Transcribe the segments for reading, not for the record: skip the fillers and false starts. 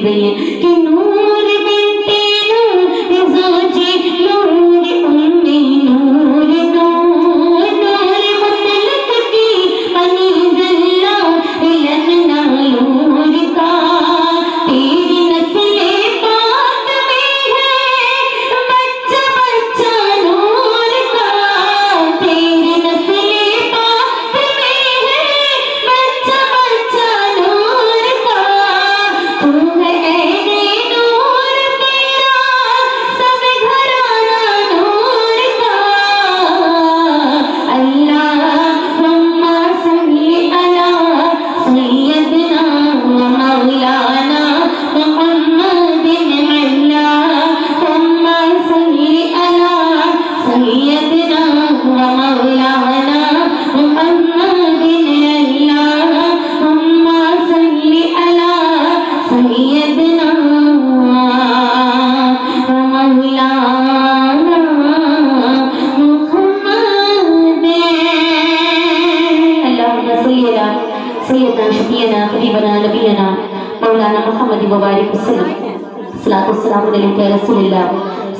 مل رہی ہیں کہ نور بنتے نور زوجی نور امی نور نور نور مطلق کی انیز اللہ لننا نور کا تیری نسل پاک میں ہے بچہ بچہ نور کا تیری نسل پاک میں ہے بچہ بچہ نور کا تو ہے عین نور تیرا سب گھرانہ نور کا اللہم صلی علی سیدنا و مولانا محمد اللہم صلی علی سیدنا و مولانا محمد اللہم صلی علی سیدنا و مولانا محمد اللہم صلی علی سیدنا شفیعنا حبیبنا نبینا مولانا محمد مبارک وسلم صلاۃ والسلام علیہ یا رسول اللہ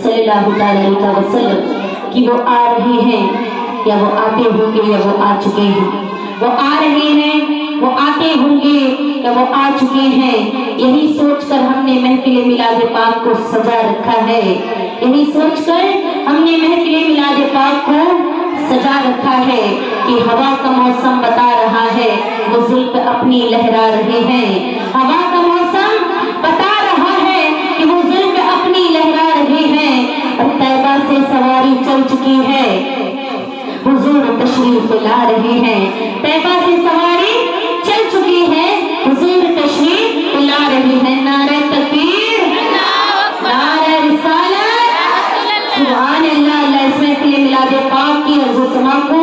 صلی اللہ تعالی علیہ وسلم کہ وہ آ رہے ہیں یا وہ آتے ہوں گے یا وہ آ چکے ہیں وہ آ رہے ہیں وہ آتے ہوں گے یا وہ آ چکے ہیں یہی سوچ کر ہم نے محفل میلاد پاک کو سجا رکھا ہے یہی سوچ کر ہم نے محفل میلاد پاک کو سجا رکھا ہے کہ ہوا کا موسم بتا رہا ہے وہ زلف اپنی لہرا رہے ہیں ہوا کا موسم بتا رہا ہے کہ وہ زلف اپنی لہرا رہے ہیں اور طیبہ سے سواری چل چکی ہے حضور تشریف لا رہے ہیں طیبہ سے سواری چل چکی ہے حضور تشریف لا رہے ہیں نعرہ تکبیر نعرہ رسالت سبحان اللہ اللہ اس محفل میلاد پاک کی عرض و سما کو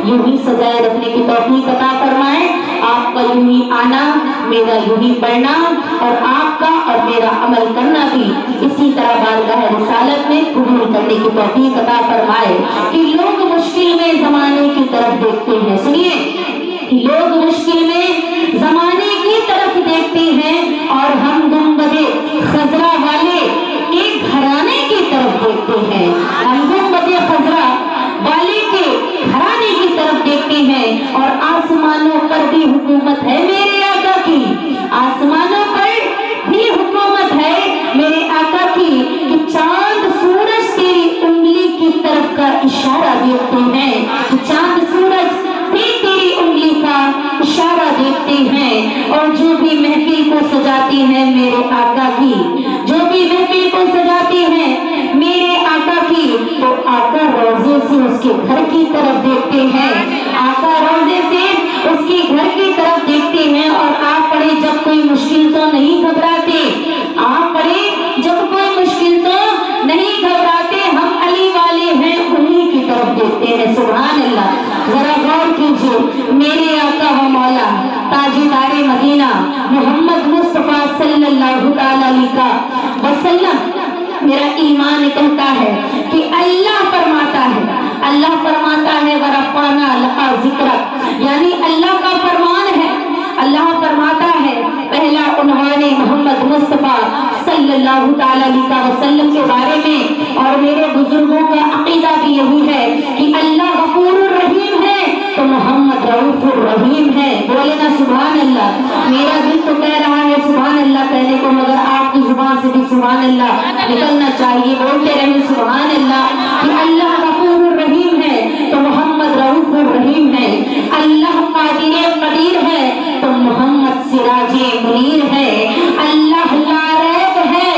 یوں ہی سجائے رکھنے کی توفیق عطا فرمائے آپ کا یوں ہی آنا میرا یوں ہی پڑھنا اور آپ کا اور میرا عمل کرنا بھی اسی طرح بارگاہ رسالت میں قبول کرنے کی توفیق عطا فرمائے کہ لوگ مشکل میں زمانے کی طرف دیکھتے ہیں سنیے لوگ مشکل میں زمانے کی طرف دیکھتے ہیں اور ہم گنبد خضرا والے ایک گھرانے کی طرف دیکھتے ہیں ہم گنبد خضرا والے کے گھرانے کی طرف دیکھتے ہیں اور آسمانوں پر بھی حکومت ہے میرے آقا کی آسمانوں پر بھی حکومت ہے میرے آقا کی کہ چاند سورج تیری انگلی کی طرف کا اشارہ دیکھتے ہیں کہ چاند سورج بھی تیری انگلی کا اشارہ دیکھتے ہیں اور جو بھی محفل کو سجاتی ہیں میرے آقا کی جو بھی محفل کو سجاتی ہیں میرے آقا کی تو آقا روزے سے اس کے گھر کی طرف دیکھتے ہیں آقا روزے سے اس کے گھر کی طرف دیکھتے ہیں اور آپ پڑھے جب کوئی مشکل تو نہیں گھبراتے آپ پڑھے جب کوئی مشکل تو نہیں گھبراتے ہم علی والے ہیں انہی کی طرف دیکھتے ہیں سبحان اللہ ذرا غور کیجیے میرے آقا و مولا تاجدار مدینہ محمد مصطفیٰ صلی اللہ تعالی علیہ وسلم میرا ایمان کہتا ہے کہ اللہ فرماتا ہے ورفعنا لک ذکرک یعنی اللہ کا فرمان ہے اللہ فرماتا ہے پہلا عنوان محمد مصطفیٰ صلی اللہ تعالی علیہ وسلم کے بارے میں اور میرے بزرگوں کا عقیدہ بھی یہی ہے کہ اللہ غفور الرحیم ہے تو محمد رؤوف الرحیم ہے بولے نا سبحان اللہ میرا دل تو کہہ رہا ہے سبحان اللہ کہنے کو مگر آپ کی زبان سے بھی سبحان اللہ نکلنا چاہیے بولتے رہے سبحان اللہ کہ اللہ غفور الرحیم ہے تو محمد رؤوف الرحیم ہے اللہ قادر ہے تو محمد سراج منیر ہے اللہ لا ریب ہے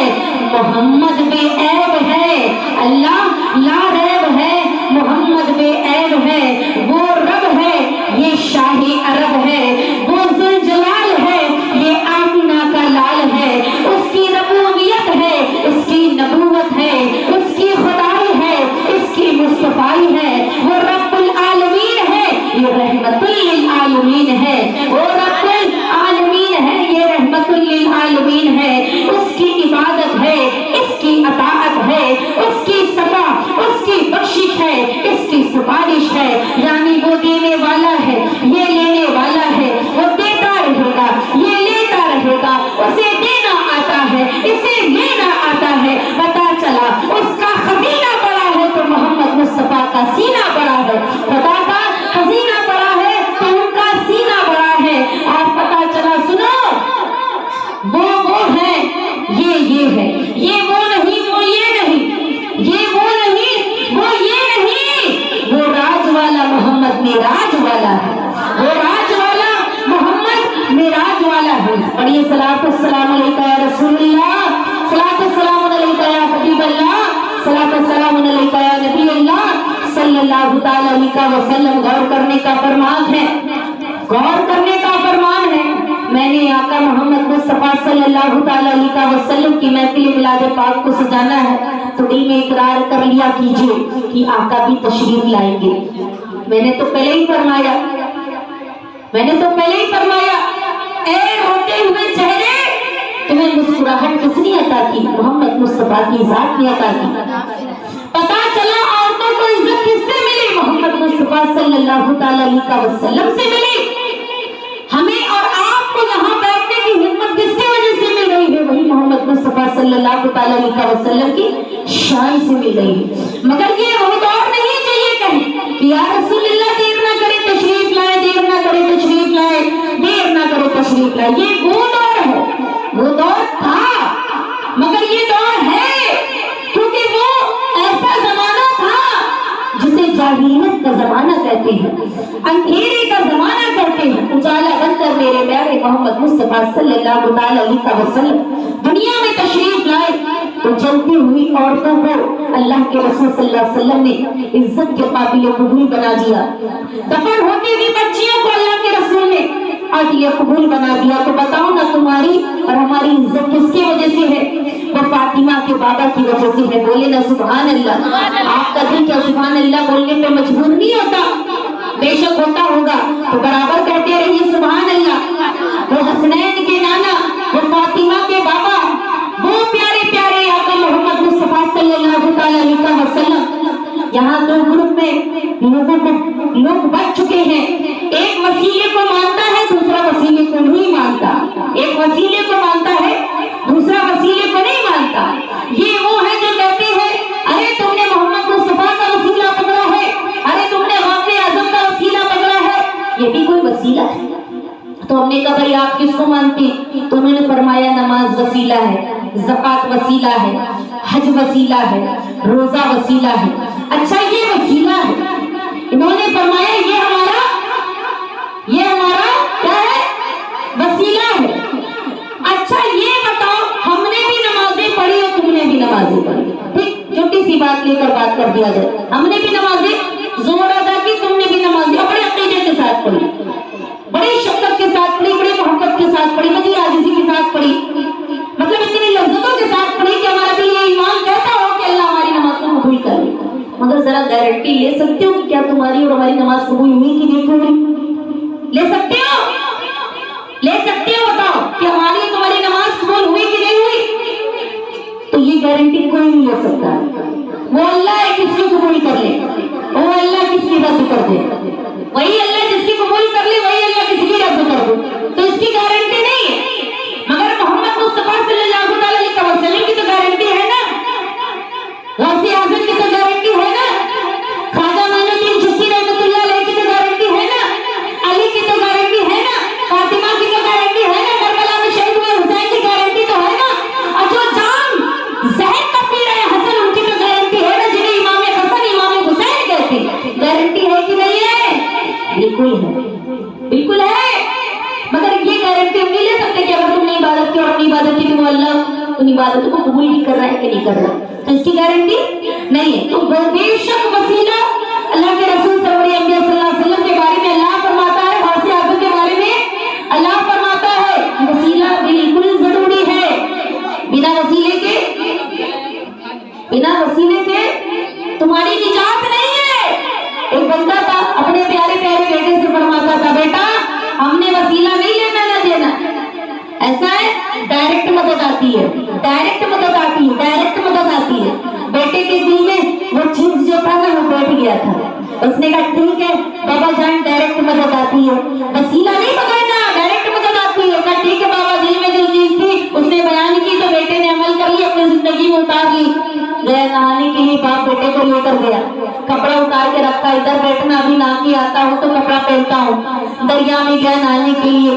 محمد بے عیب ہے اللہ لا ریب ہے محمد بے عیب ہے وہ رب ہے یہ شاہ عرب ہے وہ ذوالجلال ہے یہ آمینہ کا لال ہے اس کی ربوبیت ہے اس کی نبوت ہے اس کی خدائی ہے اس کی مصطفائی ہے وہ رب العالمین ہے یہ رحمت للعالمین ہے وہ رب یہ ہے، یہ وہ نہیں وہ یہ نہیں، یہ وہ نہیں وہ یہ نہیں، وہ راج والا محمد معراج والا ہے، وہ راج والا محمد معراج والا ہے۔ پڑھیے صلاۃ والسلام علیکہ یا رسول اللہ، صلاۃ والسلام علیکہ یا حبیب اللہ، صلاۃ والسلام علیکہ یا نبی اللہ صلی اللہ تعالی علیہ وسلم۔ غور کرنے کا فرمان ہے، غور کرنے کا فرمان ہے۔ میں نے آقا محمد مصطفیٰ صلی اللہ تعالی علیہ وسلم کی محفل میلاد پاک کو سجانا ہے تو دل میں اقرار کر لیا کیجئے کہ آقا بھی تشریف لائیں گے۔ میں نے تو پہلے ہی فرمایا، میں نے تو پہلے ہی فرمایا، اے روتے ہوئے چہرے تمہیں مسکراہٹ کس نے عطا کی؟ محمد مصطفیٰ کی ذات نے عطا کی۔ پتا چلا عورتوں کو عزت کس سے ملی؟ محمد مصطفیٰ صلی اللہ تعالی علیہ وسلم سے ملی۔ ہمیں اور آپ کو یہاں بیٹھنے کی ہمت کس کی وجہ سے مل رہی ہے؟ وہی محمد مصطفیٰ صلی اللہ تعالی علیہ وسلم کی شان سے مل رہی ہے۔ مگر یہ وہ دور نہیں جو یہ کہیں کہ یا رسول اللہ دیر نہ کرے تشریف لائے، دیر نہ کرے تشریف لائے، دیر نہ کرے تشریف لائے۔ یہ وہ دور ہے، وہ دور تھا، مگر یہ دور ہے کیونکہ وہ ایسا زمانہ تھا جسے جاہلیت کا زمانہ کہتے ہیں، اندھیرے کا زمانہ کہتے ہیں۔ اجالا بن کر میرے پیارے محمد مصطفیٰ صلی اللہ تعالی علیہ وسلم دنیا میں تشریف لائے تو جلتی ہوئی عورتوں کو اللہ کے رسول صلی اللہ علیہ وسلم نے عزت کے قابل قبول بنا دیا۔ دفن ہوتی ہوئی بچیوں کو اللہ کے رسول نے قابل قبول بنا دیا۔ تو بتاؤ نا تمہاری اور ہماری عزت کس کی وجہ سے ہے؟ وہ فاطمہ کے بابا کی وجہ سے ہے۔ بولے نا سبحان اللہ۔ آپ کا دل کیا سبحان اللہ بولنے پہ مجبور نہیں ہوتا؟ بے شک ہوتا ہوگا، تو برابر کہتے رہیے سبحان اللہ۔ وہ حسنین کے نانا، وہ فاطمہ کے بابا، وہ پیارے پیارے آقا محمد مصطفیٰ صلی اللہ تعالی علیہ وسلم۔ یہاں دو گروپ میں لوگ بچ چکے ہیں، ایک وسیلے کو مانتا ہے، دوسرا وسیلے کو نہیں مانتا۔ ایک وسیلے کو مانتا ہے، دوسرا وسیلے کو نہیں مانتا۔ یہ وہ ہے جو کہتے ہیں ارے تم نے محمد مصطفیٰ کا وسیلہ پکڑا ہے، ارے تم نے غوث اعظم کا وسیلہ پکڑا ہے، یہ بھی کوئی وسیلہ ہے؟ تو ہم نے کہا بھائی آپ کس کو مانتے؟ تو انہوں نے فرمایا نماز وسیلہ ہے، زکوٰۃ وسیلہ ہے، حج وسیلہ ہے، روزہ وسیلہ ہے۔ اچھا یہ وسیلہ ہے، انہوں نے فرمایا یہ ہمارا کیا ہے؟ وسیلہ ہے۔ اچھا یہ بتاؤ ہم نے بھی نمازیں پڑھی اور تم نے بھی نمازیں پڑھی، ٹھیک چھوٹی سی بات لے کر بات کر دیا جائے، ہم نے بھی نمازیں زور ادا کی، تم نے بھی نمازیں بڑے عقیدے کے ساتھ پڑھی، بڑی شفقت کے ساتھ پڑھی، بڑی محبت کے ساتھ پڑھی، بڑی عاجزی کے ساتھ پڑھی، مطلب اتنی لذتوں کے ساتھ پڑھی کہ ہمارا بھی یہ ایمان کہتا ہو کہ اللہ ہماری نماز کو قبول کر لے۔ مگر ذرا گارنٹی لے سکتے ہو کہ کیا تمہاری اور ہماری نماز قبول ہوئی کہ نہیں ہوئی؟ لے سکتے ہو؟ لے سکتے ہو؟ بتاؤ کہ ہماری اور تمہاری نماز قبول ہوئی کہ نہیں ہوئی؟ تو یہ گارنٹی کوئی نہیں لے سکتا۔ وہ اللہ ہے کس کی قبول کر لے، وہ اللہ کس کی رد کر دے، وہی اللہ جس کی قبول کر لے، وہی اللہ کس کی رد کر دے، تو اس کی گارنٹی نہیں ہے۔ مگر محمد مصطفیٰ صلی اللہ تعالی علیہ وسلم کی تو گارنٹی ہے نا، غوث اعظم کی تو گارنٹی ہے نا، خواجہ معین الدین چشتی رحمۃ اللہ علیہ کی تو گارنٹی ہے نا، علی کی تو گارنٹی ہے نا، فاطمہ کی تو گارنٹی ہے نا، کربلا میں شہید ہوئے حسین کی گارنٹی تو ہے نا، اور جو جام زہر کا پی رہے حسن ان کی تو گارنٹی ہے نا، جنہیں امام حسن امام حسین کہتے ہیں۔ گارنٹی ہے کہ نہیں ہے؟ بالکل ہے، بالکل ہے۔ مگر یہ گارنٹی ہم نہیں لے سکتے کہ اگر تم نے عبادت کی اور اپنی عبادت کی تو وہ اللہ ان عبادتوں کو قبول بھی کر رہا ہے کہ نہیں کر رہا، تو اس کی گارنٹی نہیں ہے۔ تو بے شک وسیلہ اللہ کے رسول سرور انبیاء صلی اللہ علیہ وسلم کے بارے میں اللہ فرماتا ہے، غوث اعظم کے بارے میں اللہ فرماتا ہے وسیلہ بالکل ضروری ہے، بنا وسیلے کے تمہاری نجات نہیں ہے۔ ایک بندہ تھا اپنے پیارے پیارے بیٹے سے فرماتا تھا بیٹا ہم نے وسیلہ نہیں لینا نہ دینا، ایسا ہے ڈائریکٹ مدد آتی ہے، ڈائریکٹ مدد آتی ہے، ڈائریکٹ مدد آتی ہے۔ بیٹے کے دل میں وہ چیز جو تھا نا وہ بیٹھ گیا تھا، اس نے کہا ٹھیک ہے بابا جان ڈائریکٹ مدد آتی ہے، وسیلہ نہیں پکڑنا، ڈائریکٹ مدد آتی ہے۔ کہا ٹھیک ہے بابا، دل میں جو چیز تھی اس نے بیان کی تو بیٹے نے عمل کر لی، اپنی زندگی میں اتار لی۔ گیا نہانے کے لیے، باپ بیٹے کو لے کر گیا، کپڑا اتار کے رکھا، ادھر بیٹھنا ابھی نہ کی آتا ہوں تو کپڑا پہنتا ہوں۔ دریا میں گیا نہانے کے لیے،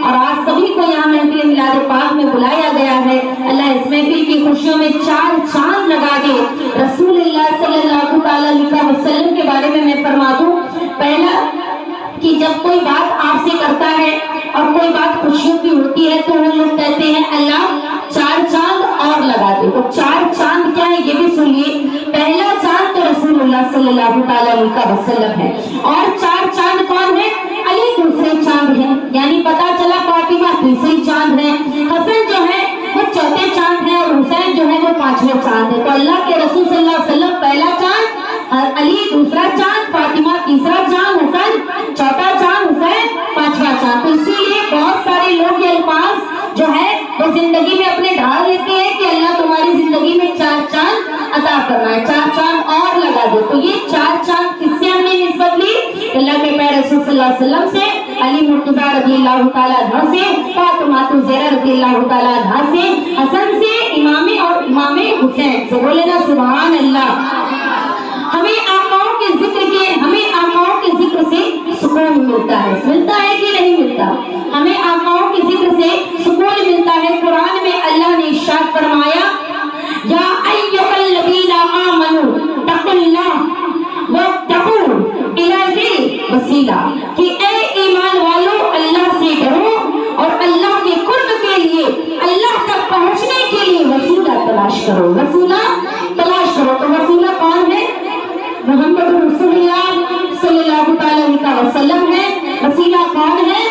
اور آج سبھی کو یہاں محفل میلاد پاک میں بلایا گیا ہے۔ اللہ اس محفل کی خوشیوں میں 4 چاند لگا دے۔ رسول اللہ صلی اللہ علیہ وسلم کے بارے میں فرما دوں، پہلا کہ جب کوئی بات آپ سے کرتا ہے اور کوئی بات خوشیوں کی ہوتی ہے تو وہ لوگ کہتے ہیں اللہ 4 چاند اور لگا دے۔ تو 4 چاند کیا ہے یہ بھی سنیے۔ پہلا چاند تو رسول اللہ صلی اللہ علیہ وسلم ہے، اور 4 چاند کون ہے؟ علی دوسرے چاند ہیں، یعنی پتا چلا فاطمہ تیسری چاند ہے، حسن جو ہے وہ چوتھے چاند ہے، اور حسین جو ہے وہ 5ویں چاند ہے۔ تو اللہ کے رسول صلی اللہ علیہ وسلم پہلا چاند، علی دوسرا چاند، فاطمہ تیسرا چاند، حسن چوتھا چاند، حسین 5واں چاند۔ تو اسی لیے بہت سارے لوگ یہ الفاظ جو ہے وہ زندگی میں اپنے ڈھال لیتے ہیں کہ اللہ تمہاری زندگی میں 4 چاند عطا کرنا ہے، 4 چاند اور لگا دو۔ تو یہ 4 چاند کس سے ہم نے نسبت لی؟ اللہ کے پیارے رسول صلی اللہ علیہ وسلم سے، علی مرتضیٰ رضی اللہ تعالیٰ عنہ سے، فاطمہ زہرا رضی اللہ تعالیٰ عنہ سے، حسن سے، امام اور امام حسین سے۔ بولے نا سبحان اللہ۔ ہمیں آقاؤں کے ذکر سے سکون ملتا ہے، ملتا ہے کہ نہیں ملتا؟ ہمیں آقاؤں کے ذکر سے سکون ملتا ہے۔ قرآن میں اللہ نے ارشاد فرمایا یا ایھا الذین آمنوا اتقوا اللہ وابتغوا الیہ الوسیلہ، کہ اے ایمان والو اللہ سے ڈرو اور اللہ کے قرب کے لیے، اللہ تک پہنچنے کے لیے وسیلہ تلاش کرو، وسیلہ تلاش کرو۔ تو وسیلہ کون ہے؟ محمد رسول اللہ صلی اللہ علیہ وسلم ہے۔ وسیلہ کون ہے؟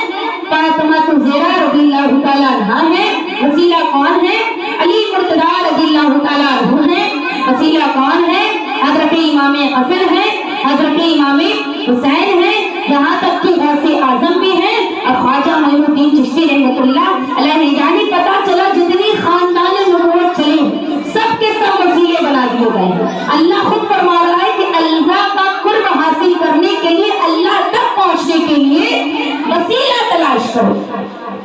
فاطمہ زہرا رضی اللہ تعالیٰ عنہا ہے۔ وسیلہ کون ہے؟ علی مرتضیٰ رضی اللہ تعالیٰ عنہ ہے۔ وسیلہ کون ہے؟ حضرت امام حسن ہے، حضرت امام حسین ہے، یہاں تک کہ غوث اعظم بھی ہے اور خواجہ معین الدین چشتی رحمۃ اللہ علیہ نے۔ یعنی پتا چلا جتنی خاندان نبوت چلے سب کے سب وسیلے بنا دیے گئے ہیں۔ اللہ خود فرما رہا ہے کہ اللہ کا قرب حاصل کرنے کے لیے، اللہ تک پہنچنے کے لیے وسیلہ تلاش کرو،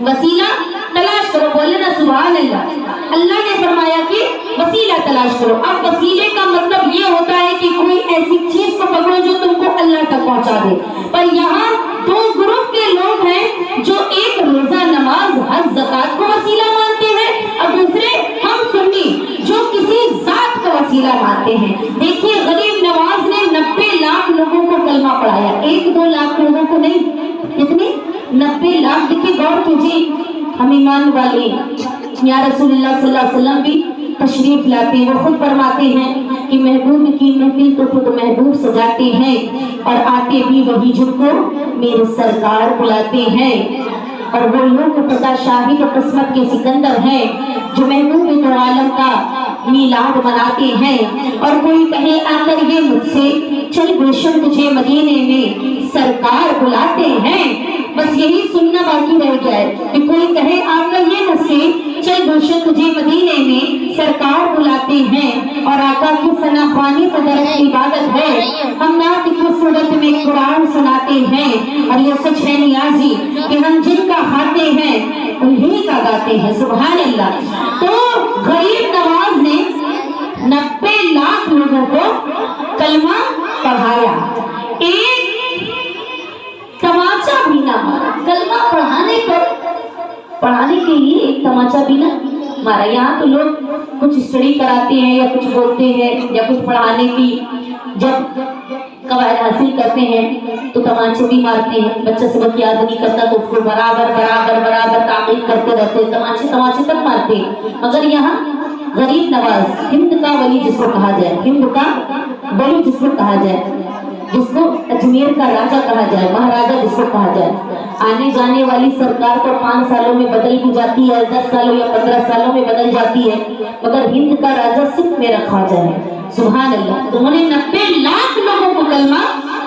وسیلہ تلاش کرو۔ بولے نا سبحان اللہ۔ اللہ نے فرمایا کہ وسیلہ تلاش کرو۔ اب وسیلے کا مطلب یہ ہوتا ہے کہ کوئی ایسی چیز کو پکڑو جو تم کو اللہ تک پہنچا دے۔ پر یہاں 2 گروپ کے لوگ ہیں جو ایک روزہ نماز حج زکات کو وسیلہ مانتے ہیں، اور دوسرے ہم سنی جو کسی ذات کو وسیلہ مانتے ہیں۔ دیکھیے غریب نواز نے 90 لاکھ لوگوں کو کلمہ پڑھایا، 1-2 لاکھ لوگوں کو نہیں، کتنے 90 لاکھ۔ دیکھیے غور کیجیے، ہم ایمان والے یا رسول اللہ صلی اللہ علیہ وسلم بھی تشریف لاتے ہیں۔ وہ خود فرماتے ہیں کہ محبوب کی محفل تو خود محبوب سجاتے ہیں، اور آتے بھی وہی جن کو میرے سرکار بلاتے ہیں۔ اور وہ لوگ خدا شاہد قسمت کے سکندر ہیں جو محبوب دو عالم کا میلاد مناتے ہیں۔ اور کوئی کہے آ کر یہ مجھ سے چل گلشن تجھے مدینے میں سرکار بلاتے ہیں، بس یہی سننا باقی رہ جائے کہ کوئی کہے آ کر یہ مجھ سے چل گلشن تجھے مدینے میں سرکار بلاتے ہیں۔ اور آقا کی ثنا خوانی تو درست عبادت ہے، ہم نعت کی صورت میں قرآن سناتے ہیں، اور یہ سچ ہے نیازی کہ ہم جن کا کھاتے ہیں انہی کا گاتے ہیں۔ سبحان اللہ۔ تو غریب نواز نے 90 لاکھ لوگوں کو کلمہ پڑھایا، ایک تماچا بھی نہ مارا۔ کلمہ پڑھانے کے لیے ایک تماچا بھی نہ مارا۔ یہاں تو لوگ کچھ اسٹڈی کراتے ہیں یا کچھ بولتے ہیں یا کچھ پڑھانے کی جب قواعد حاصل کرتے ہیں تو تماچے بھی مارتے ہیں۔ بچہ سبق یاد نہیں کرتا تو اس کو برابر تعقیب کرتے رہتے، تماچے تک مارتے ہیں۔ مگر یہاں غریب نواز، ہند کا ولی جس کو کہا جائے، ہند کا ولی جس کو کہا جائے، جس کو اجمیر کا راجہ کہا جائے، مہاراجہ جس کو کہا جائے، آنے جانے والی سرکار کو 5 سالوں میں بدل بھی جاتی ہے، 10 سالوں یا 15 سالوں میں بدل جاتی ہے، مگر ہند کا راجہ صرف میرا خواجہ ہے۔ سبحان اللہ۔ انہوں نے 90 لاکھ لوگوں کو کلمہ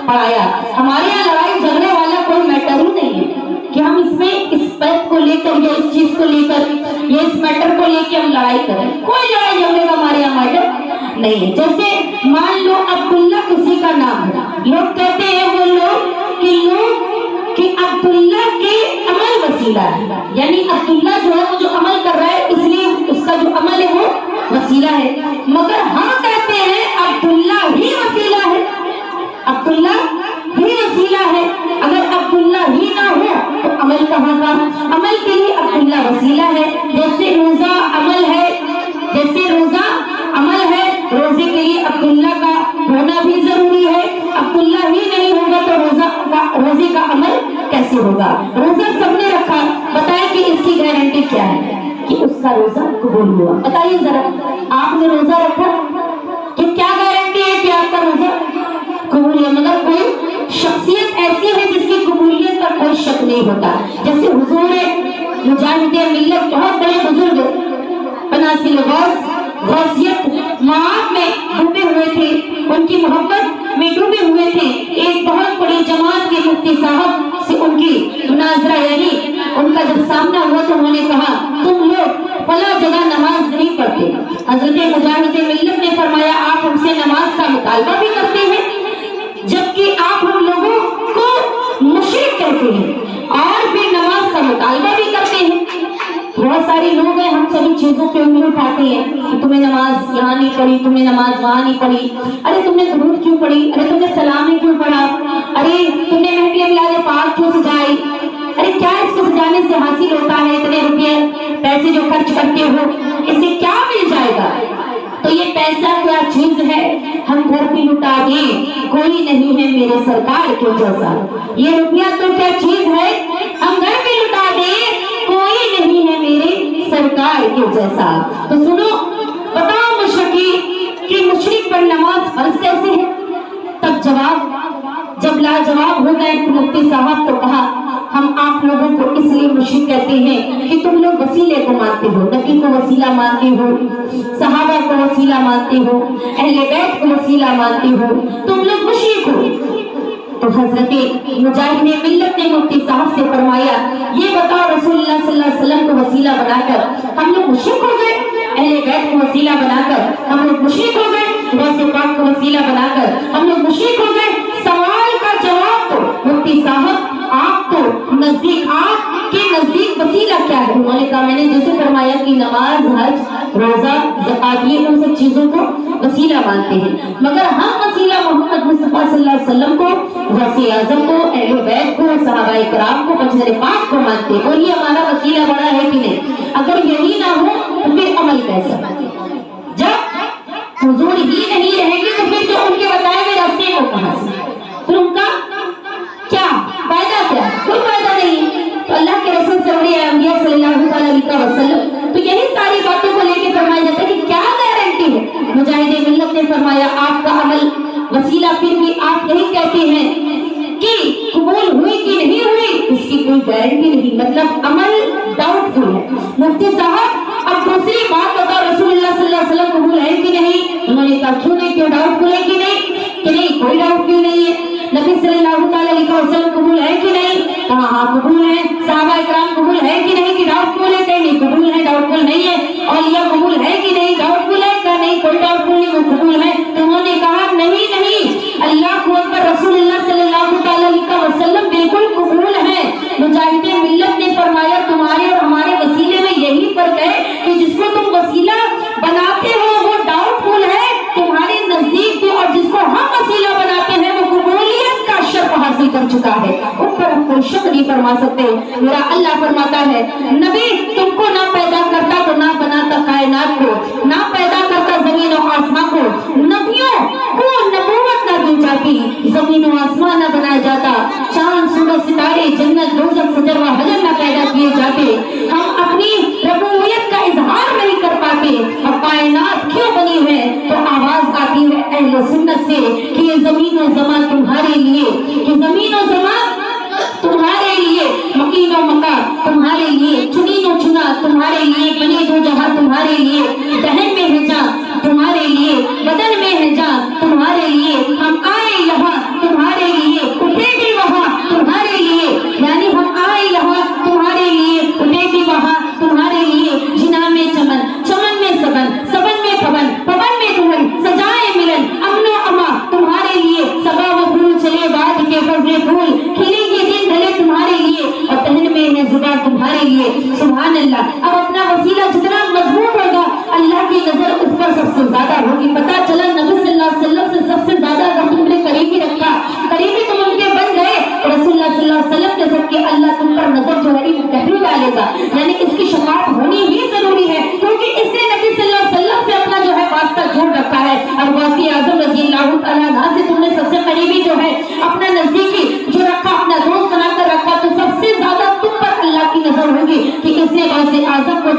پڑھایا۔ ہمارے یہاں لڑائی جھگڑے والا کوئی میٹر ہی نہیں ہے کہ ہم اس میں اس بات کو لے کر یا اس چیز کو لے کر یا اس میٹر کو لے کے ہم لڑائی کریں۔ کوئی لڑائی جھگڑے کا ہمارے یہاں میٹر نہیں ہے۔ جیسے مان لو عبداللہ کسی کا نام ہے، لوگ کہتے ہیں وہ لوگ کہ عبداللہ کے عمل وسیلہ ہے، یعنی عبداللہ جو ہے وہ جو عمل کر رہا ہے اس لیے اس کا جو عمل ہے وہ وسیلہ ہے، مگر ہم کہتے ہیں عبداللہ ہی وسیلہ ہے، عبداللہ ہی وسیلہ ہے۔ اگر عبداللہ ہی نہ ہو تو عمل روزے کا عمل کیسے ہوگا؟ روزہ سب نے رکھا، بتائیں کہ اس کی گارنٹی کیا ہے کہ اس کا روزہ قبول ہوا؟ بتائیے ذرا، آپ نے روزہ رکھا کہ کیا گارنٹی ہے کہ آپ کا روزہ قبول ہے؟ مگر کوئی شخصیت ایسی ہے جس کی قبولیت کا کوئی شک نہیں ہوتا، جیسے حضور مجاہد ملت، بہت بڑے بزرگ بناصل غوثیت معاد میں ڈوبے ہوئے تھے، ان کی محبت میں ڈوبے ہوئے تھے۔ ایک بہت بڑی جماعت کے مفتی صاحب سے ان کی مناظرہ، یعنی ان کا جب سامنا ہوا تو انہوں نے کہا تم لوگ فلاں جگہ نماز نہیں پڑھتے۔ حضرت مجاہد ملت نے فرمایا آپ ہم سے نماز کا مطالبہ بھی کرتے ہیں جبکہ آپ ہم لوگوں کو مشرک کہتے ہیں اور پھر نماز کا مطالبہ بھی کرتے ہیں۔ بہت سارے لوگ ہیں، ہم سبھی چیزوں پہ انگلی اٹھاتے ہیں کہ تم نے نماز یہاں نہیں پڑھی، تم نے نماز وہاں نہیں پڑھی، ارے تم نے درود کیوں پڑھی، ارے تم نے سلام کیوں پڑھا، ارے تم نے مہدی میلاد پاک کیوں سجائی، ارے کیا اس کو سجانے سے حاصل ہوتا ہے، اتنے روپے پیسے جو خرچ کرتے ہو اس سے کیا مل جائے گا؟ تو یہ پیسہ کیا چیز ہے؟ ہم گھر بھی لٹا دیں کوئی نہیں ہے میرے سرکار کے جیسا۔ یہ روپیہ تو کیا چیز ہے؟ ہم گھر بھی لٹا دیں کوئی نہیں ہے میرے سرکار کے جیسا۔ تو سنو، بتاؤ مشرکی کہ مشرک پر نماز فرض کیسے ہے؟ تب جب لاجواب ہو گئے مفتی صاحب تو کہا ہم آپ لوگوں کو اس لیے مشرک کہتے ہیں کہ تم لوگ وسیلے کو مانتے ہو، نبی کو وسیلہ مانتے ہو، صحابہ کو وسیلہ مانتے ہو، اہل بیت کو وسیلہ مانتے ہو، تم لوگ مشرک ہو۔ تو حضرت مجاہد ملت نے مفتی صاحب سے فرمایا یہ بتاؤ رسول اللہ صلی اللہ علیہ وسلم کو وسیلہ بنا کر ہم لوگ مشرک ہو گئے؟ اہل بیت کو وسیلہ بنا کر ہم لوگ مشرک ہو گئے؟ غوث پاک کو وسیلہ بنا کر ہم لوگ مشرک ہو گئے؟ سوال کا جواب تو مفتی صاحب آپ تو نزدیک، آپ کے نزدیک وسیلہ کیا ہے؟ انہوں نے کہا میں نے جیسے فرمایا کہ نماز، حج، روزہ، زکات یہ ان سب چیزوں کو وسیلہ مانتے ہیں، مگر ہم وسیلہ محمد مصطفیٰ صلی اللہ علیہ وسلم کو، غوث اعظم کو، اہل بیت کو، صحابہ کرام کو، پنجر پاک کو مانتے ہیں۔ بولیے ہمارا وسیلہ بڑا ہے کہ نہیں؟ اگر یہی نہ ہو تو پھر عمل کیسا؟ جب حضور ہی نہیں رہیں گے تو پھر جو ان کے بتائے ہوئے راستے کو کہاں سے؟ پھر ان کا کیا فائدہ؟ کیا کوئی فائدہ نہیں۔ تو اللہ کے رسول صلی اللہ علیہ وسلم تو یہی ساری باتوں کو لے کے فرمایا جاتا ہے کہ کیا گارنٹی ہے؟ مجاہد ملت نے فرمایا آپ کا عمل وسیلہ پھر بھی آپ یہی کہتے ہیں کہ قبول ہوئی کہ نہیں ہوئی اس کی کوئی گارنٹی نہیں، مطلب عمل ڈاؤٹ فل ہے۔ مفتی صاحب اب دوسری بات بتاؤ رسول اللہ صلی اللہ علیہ وسلم قبول ہے کہ نہیں؟ انہوں نے کہا کیوں نہیں، کیوں ڈاؤٹ فل ہے کہ نہیں کوئی ڈاؤٹ فل نہیں ہے۔ نبی صلی اللہ علیہ وسلم قبول ہے کہ نہیں؟ کہا ہاں قبول ہے۔ صحابہ کرام قبول ہے کہ نہیں کہ ڈاؤٹ فل ہے؟ نہیں قبول ہے، ڈاؤٹ فل نہیں ہے۔ اولیاء قبول ہے کہ نہیں؟ ڈاؤٹ فل ہے؟ کہا نہیں کوئی ڈاؤٹ فل نہیں، وہ قبول ہے۔ تو انہوں نے کہا نہیں، اللہ اکبر، رسول اللہ صلی اللہ علیہ وسلم بالکل قبول ہے۔ مجاہد ملت نے فرمایا تمہارے اور ہمارے وسیلے میں یہی فرق ہے کہ جس کو تم وسیلہ بناتے ہو وہ ڈاؤٹ فل ہے تمہارے نزدیک بھی، اور جس کو ہم وسیلہ بناتے ہیں وہ قبولیت کا شرف حاصل کر چکا ہے، اس پر ہم کوئی شک نہیں فرما سکتے۔ میرا اللہ فرماتا ہے نبی تم کو نہ پیدا کرتا تو نہ بناتا کائنات کو، نہ پیدا کرتا زمین و آسمان کو، نبیوں کو نبوت نہ دی جاتی، زمین و آسمان نہ بنایا جاتا، چاند سورج ستارے جنت دوزخ سجر و حجر نہ پیدا کیے جاتے، ہم اپنی ربوبیت کا اظہار نہیں کر پاتے۔ اور کائنات کیوں بنی ہے تو آواز آتی ہے اہل سنت سے کہ یہ زمین و زمان تمہارے لیے، کہ زمین و زمان تمہارے لیے، مکین و مکہ تمہارے لیے، چنین و چنا تمہارے لیے، بنی دو جہاں تمہارے لیے، دہن میں ہے جان تمہارے لیے، بدن میں ہے جان تمہارے لیے، ہم آئے یہاں تمہارے لیے، اٹھے بھی وہاں تمہارے لیے، یعنی ہم آئے یہاں تمہارے لیے، اٹھے بھی وہاں تمہارے لیے، جنا میں چمن، چمن میں سبن، سبن میں پون، پون میں دلہن، سجائے ملن، امن و اما تمہارے لیے، سبا و پھول چلے باد کے فضل پھول، کھلیں گے دن ڈھلے تمہارے لیے، اور تہن میں ہے زبان تمہارے لیے۔ سبحان اللہ۔ اب اپنا وسیلہ جتنا مضبوط ہوگا اللہ کی نظر اس پر سب سے زیادہ ہوگی۔ پتا چلا نبی صلی اللہ علیہ وسلم سے سب سے زیادہ اگر تم نے قریبی رکھا، قریبی تم ان کے بن گئے، رسول اللہ صلی اللہ علیہ وسلم کے سب کے اللہ تم پر نظر جو ہے وہ گہری ڈالے گا، یعنی اس کی شفاعت ہونی ہی ضروری ہے، کیونکہ اس نے نبی صلی اللہ علیہ وسلم سے اپنا جو ہے واسطہ جوڑ رکھا ہے۔ اور غوث اعظم رضی اللہ تعالیٰ عنہ سے تم نے سب سے قریبی جو ہے اپنا نزدیکی جو رکھا،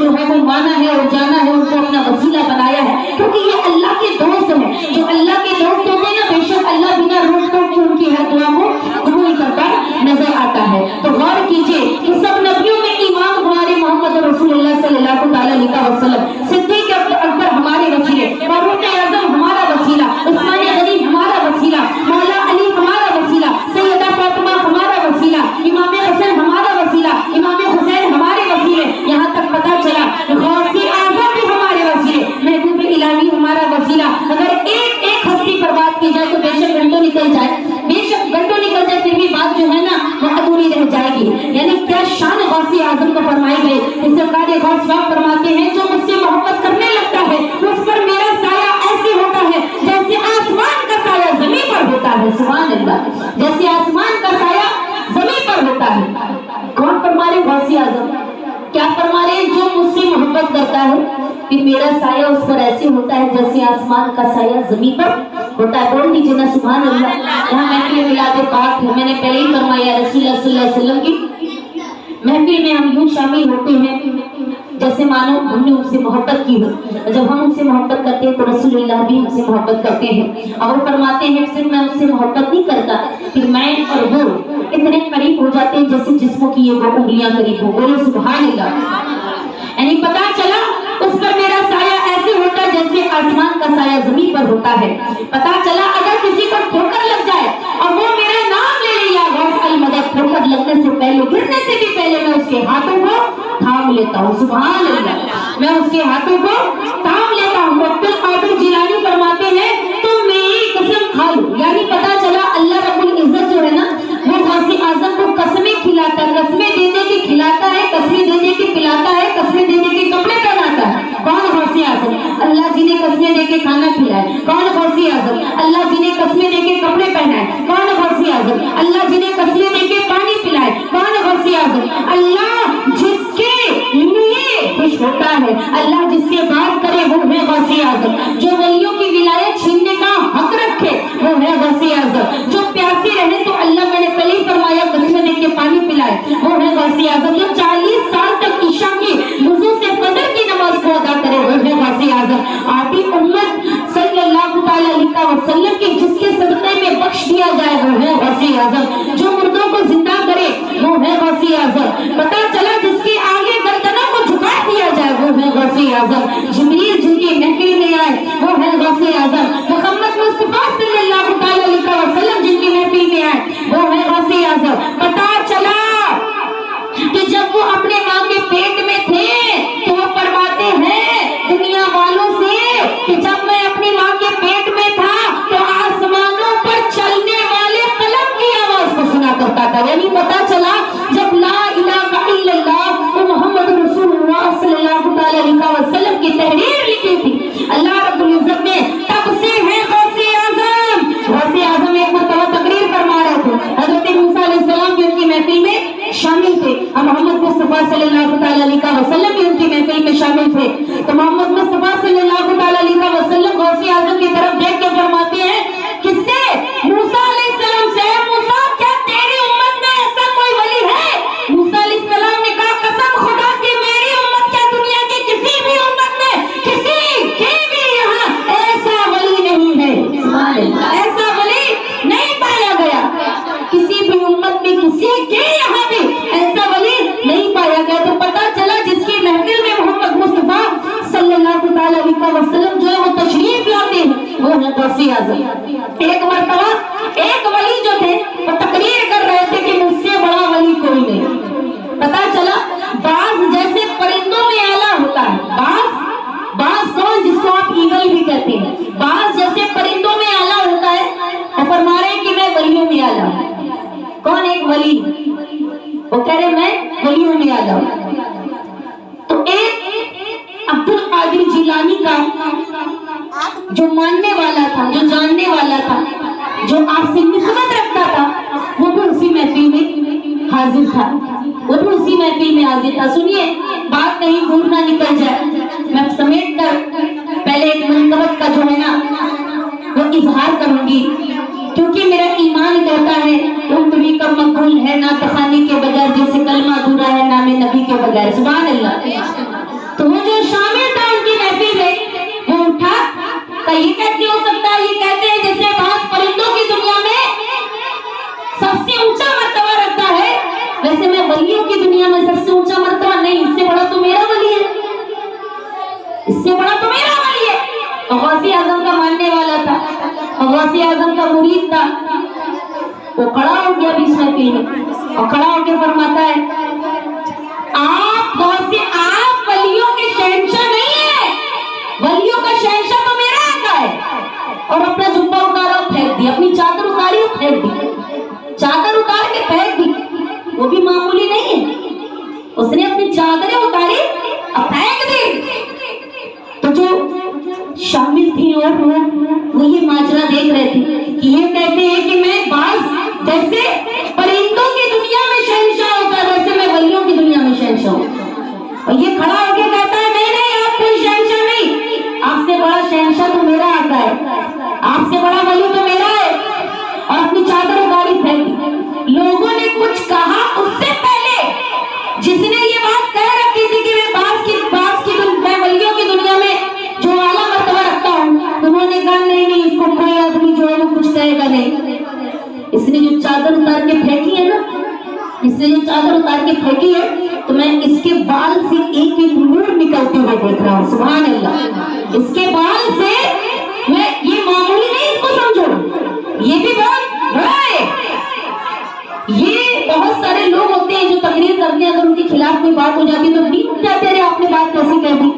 جو ہے وہ مانا ہے اور جانا ہے، ان کو اپنا وسیلہ بنایا ہے، کیونکہ یہ اللہ کے دوست ہیں۔ جو اللہ کے دوست ہوتے ہیں نا، بے شک اللہ بنا روک ٹوک کے ان کی ہر دعا کو قبول کرتا نظر آتا ہے۔ تو غور کیجئے کہ سب نبیوں میں امام ہمارے محمد رسول اللہ صلی اللہ علیہ وسلم، صدیق اکبر ہمارے وسیلے، فاروق اعظم ہمارا وسیلہ، عثمان غنی ہمارا وسیلہ، مولا علی ہمارا وسیلہ، سیدہ فاطمہ ہمارا وسیلہ، امام حسن ہمارا وسیلہ، امام حسین ہمارے وسیلے، یہاں تک پتہ چلا غوث اعظم بھی ہمارے وسیلے، محبوب الہی ہمارا وسیلہ۔ اگر ایک ایک ہستی پر بات کی جائے تو بے شک گھنٹوں نکل جائے، بے شک گھنٹوں نکل جائے، پھر بھی بات جو ہے نا وہ ادھوری رہ جائے گی۔ یعنی کیا شان غوث اعظم کو فرمائی گئی کہ سرکار غوث پاک فرماتے ہیں جو مجھ سے محبت کرنے لگتا ہے اس پر میرا سایہ ایسے ہوتا ہے جیسے آسمان کا سایہ زمین پر ہوتا ہے۔ سبحان اللہ، جیسے آسمان کا سایہ زمین پر ہوتا ہے۔ کون فرما رہے غوث اعظم؟ کیا فرما رہے ہیں؟ جو مجھ سے محبت کرتا ہے کہ میرا سایہ اس پر ایسے ہوتا ہے جیسے آسمان کا سایہ زمین پر ہوتا ہے۔ بول دیجیے نا سبحان اللہ۔ یہاں محفل میلاد پاک ہے، میں نے پہلے ہی فرمایا رسول اللہ صلی اللہ علیہ وسلم کی محفل میں ہم یوں شامل ہوتے ہیں جیسے مانو ہم نے ان سے محبت کی ہو۔ جب ہم ان سے محبت کرتے ہیں تو رسول اللہ بھی ہم سے محبت کرتے ہیں، اور وہ فرماتے ہیں صرف میں ان سے محبت نہیں کرتا، پھر میں اور وہ اتنے قریب ہو جاتے ہیں جیسے جسموں کی یہ دو انگلیاں قریب ہو۔ بولو سبحان اللہ۔ یعنی پتا چلا اس پر میرا سایہ ایسے ہوتا ہے جیسے آسمان کا سایہ زمین پر ہوتا ہے۔ پتا چلا اگر کسی کو ٹھوکر لگ جائے اور وہ میرا نام لے لے یا غوث المدد، ٹھوکر لگنے سے پہلے، گرنے سے بھی پہلے میں اس کے ہاتھوں کو تھام لیتا ہوں۔ سبحان اللہ، میں اس کے ہاتھوں کو تھام لیتا ہوں۔ عبد القادر جیلانی فرماتے ہیں تم میری قسم کھا لو، یعنی پتا چلا اللہ رب العزت جو ہے نا وہ غوث اعظم کو قسمیں کھلاتا ہے، قسمیں دے دے کے کھلاتا ہے، قسمیں دے دے کے پلاتا ہے، قسمیں دے دے کے کپڑے پہناتا ہے۔ کون غوث اعظم؟ اللہ جی نے قسمیں دے کے کھانا کھلائے۔ کون غوث اعظم؟ اللہ جی نے قسمیں دے کے کپڑے پہنائے۔ کون غوث اعظم؟ اللہ جی نے قسمیں دے کے پانی پلائے۔ کون غوث اعظم؟ اللہ جس کے لیے خوش ہوتا ہے، اللہ جس سے بات کرے وہ ہے غوث اعظم۔ جو ولیوں کی ولایت چھیننے کا حق رکھے وہ ہے غوث اعظم۔ جو پیاسے رہے تو اللہ میں نے پہلے ہی فرمایا قسمیں دے کے پانی پلائے وہ ہے غوث اعظم۔ جو 40 سال تک عشاء کی وضو سے فجر کی نماز کو ادا کرے وہ ہے غوث اعظم۔ آدھی امت صلی اللہ تعالی علیہ وسلم کے جس کے صدقے میں بخش دیا جائے وہ ہے غوث اعظم۔ جو مردوں کو زندہ کرے وہ ہے غوث اعظم۔ پتا چلا جس کے آگے گردنوں کو جھکا دیا جائے وہ ہے غوث اعظم۔ جبریل جن کی محفل میں آئے وہ ہے غوث اعظم۔ محمد مصطفیٰ صلی اللہ تعالی علیہ وسلم جن کی محفل میں آئے وہ ہے غوث اعظم۔ پتا چلا کہ جب وہ اپنے ماں کے پیٹ میں تھے تو وہ فرماتے ہیں دنیا والوں سے کہ جب میں اپنی ماں کے پیٹ میں تھا تو آسمانوں پر چلنے والے قلم کی آواز کو سنا کرتا تھا۔ یعنی پتا چلا جب لا الہ الا اللہ وہ محمد رسول اللہ صلی اللہ علیہ وسلم کی تحریر لکھی تھی اللہ رب العزت نے، تب سے ہے غوث اعظم۔ غوث اعظم ایک مرتبہ تقریر فرما رہے تھے، حضرت موسیٰ علیہ السلام بھی ان کی محفل میں شامل تھے اور محمد مصطفیٰ صلی اللہ تعالی علیہ وسلم بھی ان کی محفل میں شامل تھے۔ تو محمد مصطفیٰ صلی اللہ تعالی علیہ وسلم غوث اعظم کی طرف دیکھ کے فرماتے ہیں کس سے؟ موسیٰ علیہ السلام سے، موسیٰ کیا تیری امت میں ایسا کوئی ولی ہے؟ موسیٰ علیہ السلام نے کہا قسم خدا کی میری امت کیا دنیا کی کسی بھی امت میں کسی کے بھی یہاں ایسا ولی نہیں ہے۔ ایسا ولی نہیں پایا گیا، کسی بھی امت میں کسی کے یہاں بھی ایسا ولی نہیں پایا گیا۔ تو پتا چلا جس کی محفل میں محمد مصطفیٰ صلی اللہ تعالی علیہ وسلم جو ہے وہ تشریف لاتے ہیں وہ ہے غوث اعظم۔ ایک مرتبہ ایک ولی جو تھے وہ تقریر کر رہے تھے کہ مجھ سے بڑا ولی کوئی نہیں۔ پتا چلا باز جیسے پرندوں میں اعلیٰ ہوتا ہے، باز کون جس کو آپ ایگل بھی کہتے ہیں، باز جیسے پرندوں میں اعلیٰ ہوتا ہے، وہ فرما رہے ہیں کہ میں ولیوں میں اعلیٰ ہوں۔ کون ایک ولی؟ وہ کہہ رہے میں ولیوں میں اعلیٰ ہوں۔ تو ایک عبد القادر جیلانی کا جو ماننے والا تھا، جو جاننے والا تھا، جو آپ سے نسبت رکھتا تھا، وہ بھی اسی محفل میں حاضر تھا، وہ بھی اسی محفل میں حاضر تھا۔ سنیے بات کہیں دور نہ نکل جائے، میں سمیٹ کر پہلے ایک منقبت کا جو ہے نا وہ اظہار کروں گی، کیونکہ میرا ایمان کہتا ہے تم بھی کم مقبول ہے نعت خوانی کے بغیر، جیسے کلمہ ادھورا ہے نام نبی کے بغیر۔ سبحان اللہ۔ تو شامل تھا ان کی محفل میں وہ اٹھا کہ یہ کیسے ہو سکتا ہے؟ یہ کہتے ہیں جیسے بعض پرندوں کی دنیا میں سب سے اونچا مرتبہ رکھتا ہے، ویسے میں ولیوں کی دنیا میں سب سے اونچا مرتبہ نہیں، اس سے بڑا تو میرا ولی ہے، اس سے بڑا تو میرا ولی ہے۔ غوث اعظم کا ماننے والا تھا، غوث اعظم کا مرید تھا، وہ کھڑا ہو گیا بیچ محفل میں اور کھڑا ہو کے فرماتا ہے آپ ولیوں کے شہنشاہ نہیں ہیں، ولیوں کا شہنشاہ تو میرا آقا ہے۔ اور اپنا جبہ اتارا اور پھینک دی، اپنی چادر اتاری اور پھینک دی، چادر اتار کے پھینک دی، وہ بھی معمولی نہیں ہے، اس نے اپنی چادریں اتاری اور پھینک دی۔ تو جو شامل تھی اور وہ یہ ماجرا دیکھ رہے تھے کہ یہ کہتے ہیں کہ میں بعض جیسے پرندوں کی دنیا میں شہنشاہ ہوتا ہے ویسے میں ولیوں کی دنیا میں شہنشاہ ہوں، اور یہ کھڑا ہو کے کہتا ہے نہیں آپ کوئی شہنشاہ نہیں، آپ سے بڑا شہنشاہ تو میرا آقا ہے، آپ سے بڑا ولی تو میرا ہے، اور اپنی چادر اتاری پھینک دی۔ لوگوں نے کچھ کہا اس سے پہلے، جس نے یہ بات کہہ رکھی تھی کہ میں میں ولیوں کی دنیا میں جو اعلیٰ مرتبہ رکھتا ہوں، انہوں نے کہا نہیں اس کو کوئی آدمی جو ہے وہ کچھ کہے گا نہیں۔ اس نے جو چادر اتار کے پھینکی ہے نا، اس نے جو چادر اتار کے پھینکی ہے تو میں اس کے بال سے ایک ایک نور نکلتے ہوئے دیکھ رہا ہوں، سبحان اللہ۔ اس کے بال سے میں یہ معمولی نہیں اس کو سمجھو، یہ بھی بہت بڑا ہے۔ یہ بہت سارے لوگ ہوتے ہیں جو تقریر کرتے ہیں، اگر ان کے خلاف کوئی بات ہو جاتی ہے تو نہیں اٹھ جاتے، ارے آپ نے بات کیسی کہہ دی،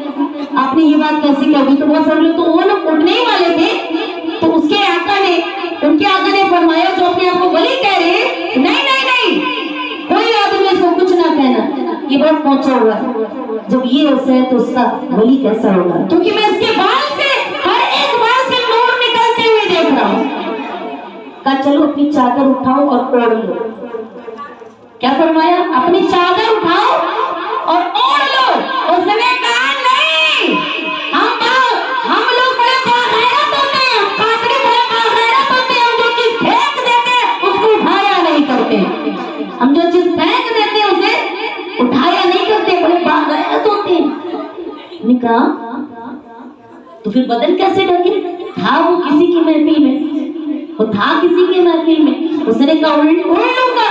آپ نے یہ بات کیسی کہہ دی، تو بہت سارے لوگ تو وہ لوگ اٹھنے ہی والے تھے، تو اس کے آقا نے ان کے آقا نے فرمایا جو اپنے آپ کو ولی کہہ رہے ہیں، نہیں کوئی آدمی اس کو کچھ نہ کہنا، یہ بات پہنچا ہوا ہے، جب یہ ایسا ہے تو اس کا ولی کیسا ہوگا، کیونکہ میں اس کے بال سے ہر ایک بال سے نور نکلتے ہوئے دیکھ رہا ہوں۔ کہا چلو اپنی چادر اٹھاؤ اور اوڑھ لو۔ کیا فرمایا؟ اپنی چادر اٹھاؤ اور اوڑھ لو۔ اس نے کہا نہیں، ہم لوگ بڑے باغیرت ہوتے ہیں، پادری بڑے باغیرت ہوتے ہیں، ہم جو چیز پھینک دیتے ہیں اس کو اٹھایا نہیں کرتے، ہم جو چیز پھینک دیتے ہیں اسے اٹھایا نہیں کرتے، بڑے باغیرت ہوتے ہیں۔ نے کہا تو پھر بدن کیسے ڈھکے؟ تھا وہ کسی کی محفل میں، وہ تھا کسی کی محفل میں، اس نے کہا اوڑھ لوں گا،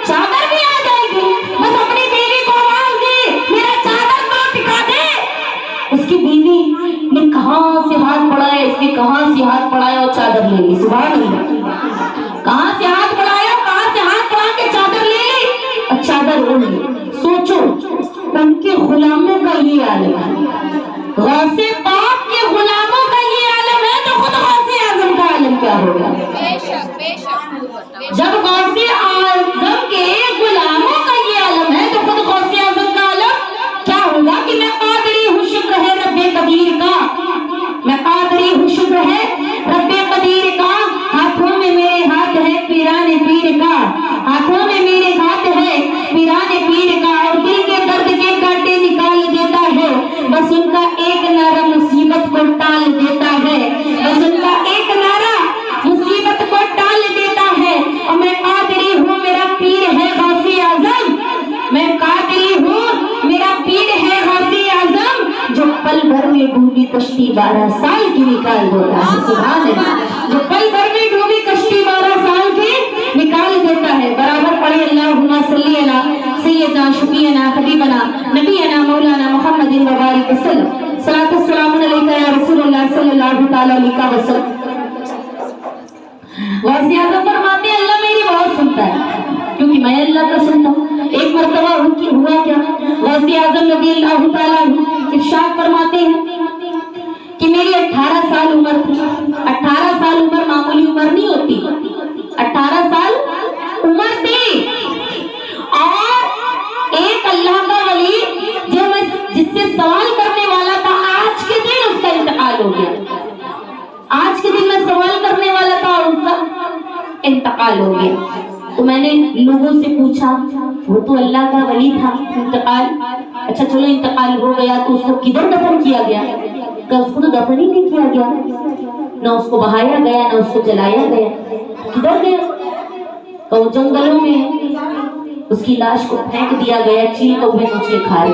چادر بھی آ جائے گی، بس اپنی بیوی کو آواز دی میرا چادر کو دکھا دے۔ اس کی بیوی نے کہاں سے ہاتھ بڑھایا، اس نے کہاں سے ہاتھ بڑھایا اور چادر لے لی، سبحان اللہ، کہاں سے ہاتھ بڑھایا، کہاں سے ہاتھ بڑھا کے چادر لے لی اور چادر اوڑھ لی۔ سوچو ان کے غلاموں کا یہ عالم ہے، غوث پاک کے غلاموں کا یہ عالم ہے تو خود غوث اعظم کا عالم کیا ہوگا؟ جب غوث اعظم کے غلاموں کا یہ عالم ہے تو خود غوث اعظم کا عالم کیا ہوگا کہ میں قادری ہوں شکر ہے رب قدیر کا، میں قادری ہوں شکر ہے رب قدیر کا، ہاتھوں میں میرے ہاتھ ہے پیران پیر کا، ہاتھوں میں میرے ہاتھ ہے پیران پیر کا، اور دل کے درد کے کانٹے نکال دیتا ہے، بس ان کا ایک نعرہ مصیبت کو ٹال دیتا ہے، بس ان کا ایک نعرہ مصیبت کو ٹال دیتا ہے، اور میں قادری ہوں میرا پیر ہے غوث اعظم، میں قادری ہوں میرا پیر ہے غوث اعظم، جو پل بھر میں ڈوبی کشتی 12 سال کی نکال دیتا ہے، سبحان اللہ، جو پل بھر میں ڈوبی کشتی 12 سال کی نکال دیتا ہے۔ برابر پڑھے اللہم صلی علی سیدنا شفیعنا حبیبنا نبینا مولانا محمد مبارک وسلم، صلاۃ السلام علیکہ یا رسول اللہ صلی اللہ تعالی علیہ وسلم۔ غوث اعظم فرماتے ہیں اللہ میری بہت سنتا ہے کیونکہ میں اللہ کا سنتا ہوں۔ ایک مرتبہ ہوا کیا، غوث اعظم رضی اللہ تعالیٰ ارشاد فرماتے ہیں کہ میری 18 سال عمر تھی۔ 18 سال عمر معمولی عمر نہیں ہوتی، 18 سال عمر تھی، اور ایک اللہ کا ولی جس سے سوال کرنے والا تھا آج کے دن اس کا انتقال ہو گیا، آج کے دن میں سوال کرنے والا تھا اور اس کا انتقال ہو گیا۔ تو میں نے لوگوں سے پوچھا، وہ تو اللہ کا ولی تھا، انتقال، اچھا چلو انتقال ہو گیا تو اس کو کدھر دفن کیا گیا؟ کہ اس کو تو دفن ہی نہیں کیا گیا، نہ اس کو بہایا گیا نہ اس کو جلایا گیا، کدھر گیا؟ تو جنگلوں میں اس کی لاش کو پھینک دیا گیا، چیل کوے نیچے کھائے۔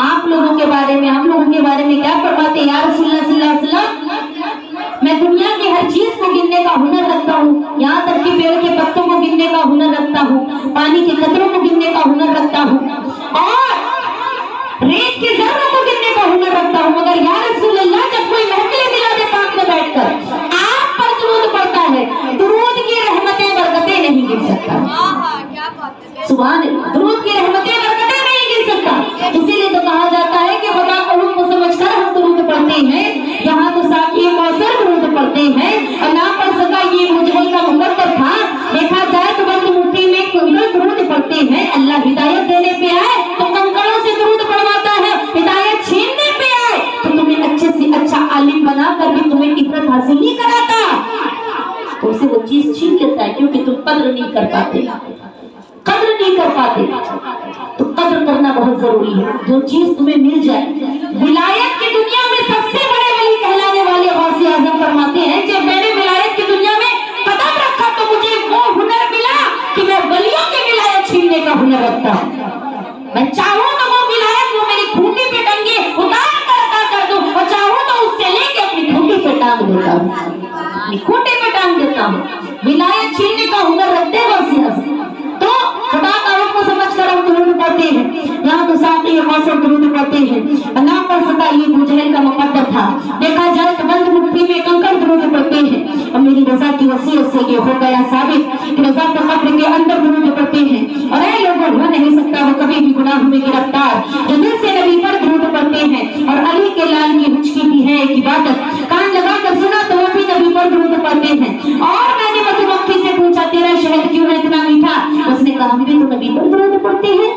آپ لوگوں کے بارے میں ہم لوگوں کے بارے میں کیا فرماتے ہیں؟ یا رسول اللہ صلی اللہ علیہ وسلم میں دنیا کی ہر چیز کو گننے کا ہنر رکھتا ہوں، یہاں تک کہ پیڑ کے پتوں کو گننے کا ہنر رکھتا ہوں، پانی کے قطروں کو گننے کا ہنر رکھتا ہوں، اور ریت کے ذروں کو گننے کا ہنر رکھتا ہوں، مگر یا رسول اللہ جب کوئی محفل میلاد پاک میں بیٹھ کر آپ پر درود پڑتا ہے، درود کی رحمتیں برکتیں نہیں گن سکتا۔ سبحان اللہ، درود کی رحمتیں برکتیں نہیں گن سکتا۔ اسی لیے تو کہا جاتا ہے کہ خدا کا حکم سمجھ کر ہم درود پڑھتے ہیں، یہاں تو ساقی کوثر درود پڑھتے ہیں، اور نہ پڑھ سکا یہ مجھل کا مقدر تھا، دیکھا جائے تو بند مٹھی میں کنکر درود پڑھتے ہیں۔ اللہ ہدایت دینے پہ آئے تو کنکڑوں سے درود پڑھواتا ہے، ہدایت چھیننے پہ آئے تو تمہیں اچھے سے اچھا عالم بنا کر بھی تمہیں عبرت حاصل نہیں کراتا، تو اسے وہ چیز چھین لیتا ہے، کیونکہ تم قدر نہیں کر پاتے، قدر نہیں کر پاتے۔ تو قدر کرنا بہت ضروری ہے، جو چیز تمہیں مل جائے۔ ولایت کی دنیا میں سب سے بڑے ولی کہلانے والے غوث اعظم فرماتے ہیں جب میں نے ولایت کی دنیا میں قدم رکھا تو مجھے وہ ہنر ملا کہ میں ولیوں کی ولایت چھیننے کا ہنر رکھتا ہوں۔ میں چاہوں تو وہ ولایت وہ میری کھوٹی پہ ٹنگے اتار کر عطا کر دوں، اور چاہوں تو اس سے لے کے اپنی کھوٹی پہ ٹانگ دیتا ہوں، اپنی کھوٹی پہ ٹانگ دیتا ہوں۔ ولایت چھیننے کا ہنر رکھتے ہیں غوث اعظم۔ تو خدا کا حکم سمجھ کر ہم درود پڑھتے ہیں، یہاں تو ساقی کوثر درود پڑھتے ہیں، نہ پڑھ سکا یہ بجہل کا مقدر تھا، دیکھا جائے تو بند مٹھی میں کنکر درود پڑھتے ہیں، اور میری رضا کی وصیت سے یہ ہو گیا ثابت کہ رضا کے قبر کے اندر درود پڑھتے ہیں، اور اے لوگوں ہو نہیں سکتا وہ کبھی بھی گناہ میں گرفتار جو دل سے نبی پر درود پڑھتے ہیں۔ اور علی کے لال کی مچکی بھی ہے ایک عبادت، کان لگا کر سنا تو وہ بھی نبی پر درود پڑھتے ہیں۔ اور میں نے مدھومکھی سے پوچھا تیرا شہد کیوں ہے اتنا میٹھا؟ اس نے کہا ہم بھی تو نبی پر درود پڑھتے ہیں،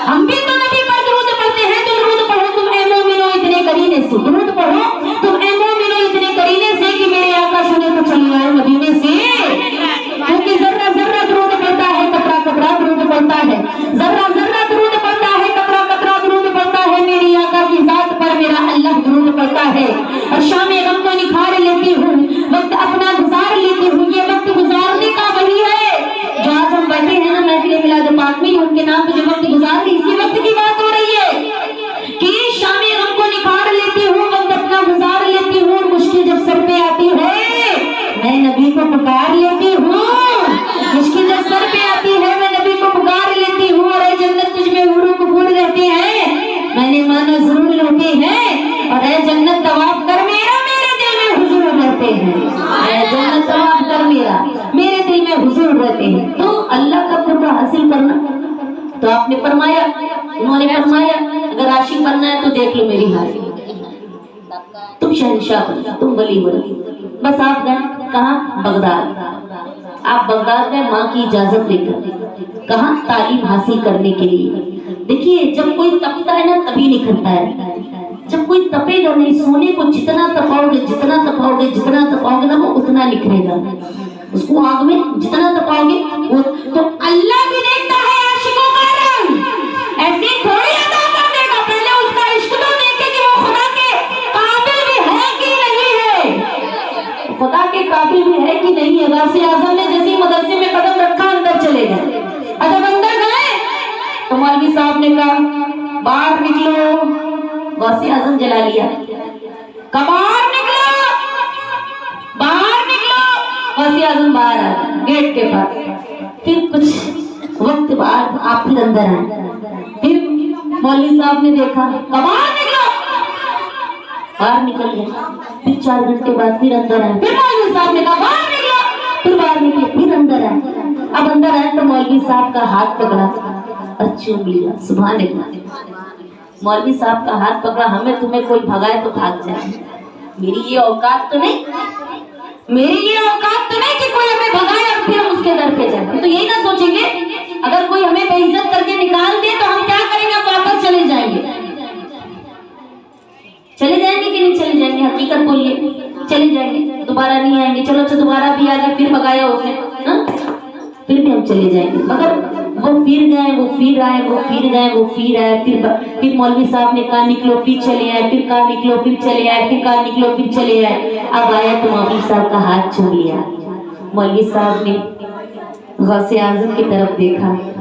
ہم بھی تو نبی پر درود پڑھتے ہیں۔ تو درود پڑھو تم اے مومنو اتنے قرینے سے، درود پڑھو تم اے مومنو اتنے قرینے سے کہ میرے آقا سنے تو چلے آئے مدینے سے، کیونکہ ذرہ ذرہ درود پڑھتا ہے، قطرہ قطرہ درود پڑھتا ہے، ذرہ ذرہ درود پڑھتا ہے، قطرہ قطرہ درود پڑھتا ہے، میری آقا کی ذات پر میرا اللہ درود پڑھتا ہے۔ اور شام غم کو نکھار لیتی ہوں، وقت اپنا گزار لیتی ہوں، یہ وقت گزارنے کا وہی ہے جو آج ہم بیٹھے ہیں نا محفل میلاد پاک میں، ان کے نام پہ جو وقت گزار لی، اسی وقت کی بات ہو رہی ہے کہ شام غم کو نکھار لیتی ہوں، وقت اپنا گزار لیتی ہوں، اور مشکل جب سر پہ آتی ہے میں نبی کو پکار لیتی ہوں، مشکل جب سر پہ آتی ہے میں نبی کو پکار لیتی ہوں، اور اے جنت تجھ میں حور و کفور رہتے ہیں میں نے مانا ضرور رہتے ہیں، اور اے جنت طواف کر میرا میرے دل میں حضور رہتے ہیں، اے جنت طواف کر میرا میرے دل میں حضور رہتے ہیں۔ تو اللہ کا قرب حاصل کرنا، تو آپ نے فرمایا، انہوں نے فرمایا اگر عاشق بننا ہے تو دیکھ لو میری حاضری، تم شہنشاہ بنو، تم ولی بنو۔ بس آپ گئے کہاں؟ بغداد، آپ بغداد میں ماں کی اجازت لے کر، کہاں؟ تعلیم حاصل کرنے کے لیے۔ دیکھیے جب کوئی تپتا ہے نا تبھی نکھرتا ہے، جب کوئی تپے گا نہیں، سونے کو جتنا تپاؤ گے جتنا تپاؤ گے جتنا تپاؤ گے نا وہ اتنا نکھرے گا، اس کو آگ میں جتنا تپاؤ گے وہ تو اللہ بھی دیکھتا ہے عاشقوں کا رنگ، ایسے تھوڑی عطا کر دے گا، پہلے اس کا عشق تو دیکھے کہ وہ خدا کے قابل بھی ہے کہ نہیں ہے، خدا کے قابل بھی ہے کہ نہیں ہے۔ غوث اعظم نے جیسے مدرسے میں قدم رکھا اندر چلے گئے، جب اندر گئے تو مولوی صاحب نے کہا باہر نکلو، غوث اعظم جلا لیا، باہر نکلو باہر نکلو، غوث اعظم باہر آ گیٹ کے پاس۔ پھر کچھ وقت بعد آپ پھر اندر آئے، پھر مولوی صاحب نے دیکھا باہر نکلو، باہر نکل گئے، پھر 4 گھنٹے بعد پھر اندر آئے، پھر مولوی صاحب نے کہا باہر نکلو، پھر باہر نکلے، پھر اندر آئے۔ اب اندر آئے تو مولوی صاحب کا ہاتھ پکڑا اور چوم لیا، سبحان اللہ، مولوی صاحب کا ہاتھ پکڑا، ہمیں تمہیں کوئی بھگائے تو بھاگ جائے، میری یہ اوقات تو نہیں، میری یہ اوقات تو نہیں کہ کوئی ہمیں بھگائے اور پھر ہم اس کے در پہ جائیں۔ تو یہی نہ سوچیں گے اگر کوئی ہمیں بے عزت کر کے نکال دے تو ہم کیا کریں گے؟ ہم واپس چلے جائیں گے، چلے جائیں گے کہ نہیں چلے جائیں گے؟ حقیقت بولیے، چلے جائیں گے، دوبارہ نہیں آئیں گے۔ چلو اچھا دوبارہ بھی آ گئے، پھر بھگایا اس نے، پھر بھی ہم چلے جائیں گے، مگر وہ پھر گئے، وہ پھر آئے، وہ پھر گئے، وہ پھر آئے، پھر مولوی صاحب نے کہا نکلو، پھر چلے آئے، پھر کہا نکلو، پھر چلے آئے، پھر کہا نکلو، پھر چلے آئے۔ اب آیا تو مولوی صاحب کا ہاتھ چھو لیا، مولوی صاحب نے غوث اعظم کی طرف دیکھا،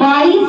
22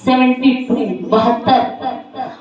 72, 72।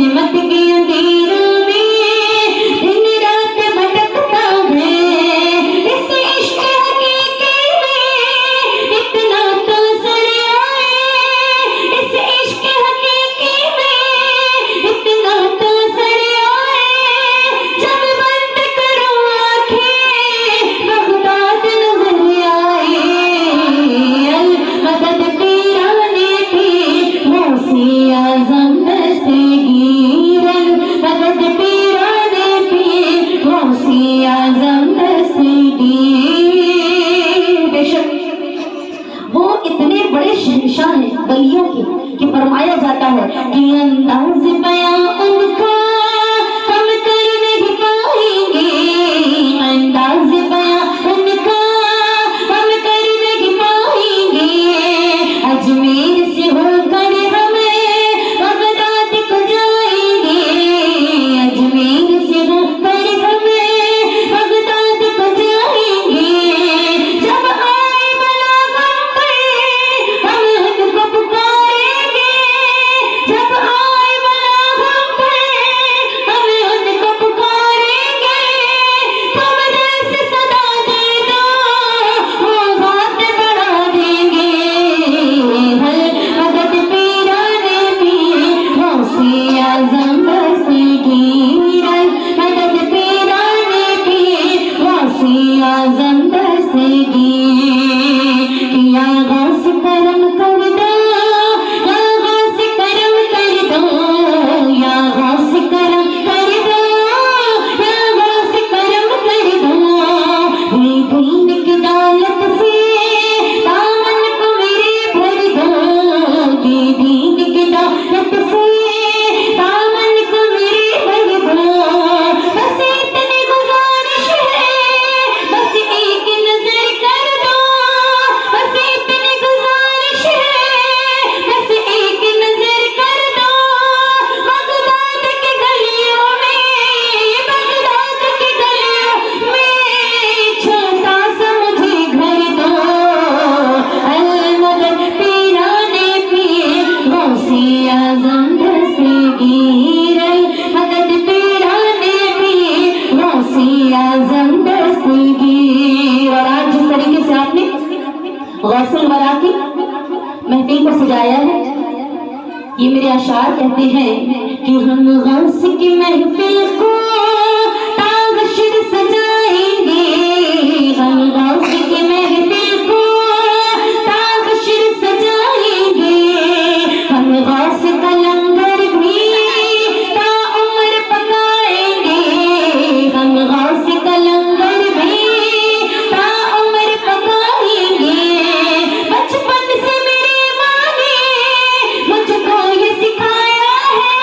عظمت کے اندھیروں میں دن رات بھٹکتا ہے، اس عشق حقیقی میں اتنا تو سر آئے، اس عشق حقیقی میں اتنا تو سر آئے، جب بند کرو آنکھیں بغداد نظر آئے، المدد پیرانے پیر غوثِ اعظم دستگیر، المدد پیرانے پیر غوثِ اعظم دستگیر۔ بے شک وہ اتنے بڑے شہنشاہ ہیں ولیوں کے کہ فرمایا جاتا ہے کہ انداز بیاں ان کا ہم کر نہیں پائیں گے، انداز بیاں ان کا ہم کر نہیں پائیں گے، اجمیر سے ہو کر ہمیں بغداد کو جائیں گے، اجمیر سے ہو کر ہمیں بغداد کو جائیں گے، جب آئے بلا غم پہ ہم ان کو پکاریں گے، جب آئے بلا غم پہ ہم ان کو پکاریں گے، تم دل سے صدا دے دو وہ ہاتھ بڑھا دیں گے، المدد پیرانے پیر غوثِ اعظم دستگیر، المدد پیرانے پیر غوثِ اعظم دستگیر، یا غوث کرم کر دو، یا غوث کرم کر دو، یا غوث کرم کر دو، یا غوث کرم کر دو، یہ دین کی دولت سے دامن کو میرے بھر دو، یہ دین کی دولت سے دامن کو میرے بھر دو، بس اتنی گزارش ہے، بس ایک نظر کر دو، بس اتنی گزارش ہے، بس ایک نظر کر دو، بغداد کی گلیوں میں، بغداد کی گلیوں میں چھوٹا سا مجھے گھر دو، المدد پیرانے پیر غوثِ اعظم دستگیر، المدد پیرانے پیر غوثِ اعظم دستگیر۔ اور آج جس طریقے سے آپ نے غوث الورا کی محفل کو سجایا ہے، یہ میرے اشعار کہتے ہیں کہ ہم غوث کی محفل کو تاغشر سجائیں گے، ہم غوث کی محفل کو تاغشر سجائیں گے، ہم غوث کا لنگر بھی تا عمر پکائیں گے، ہم غوث کا لنگر بھی تا عمر پکائیں گے، بچپن سے میری ماں نے مجھ کو یہ سکھایا ہے،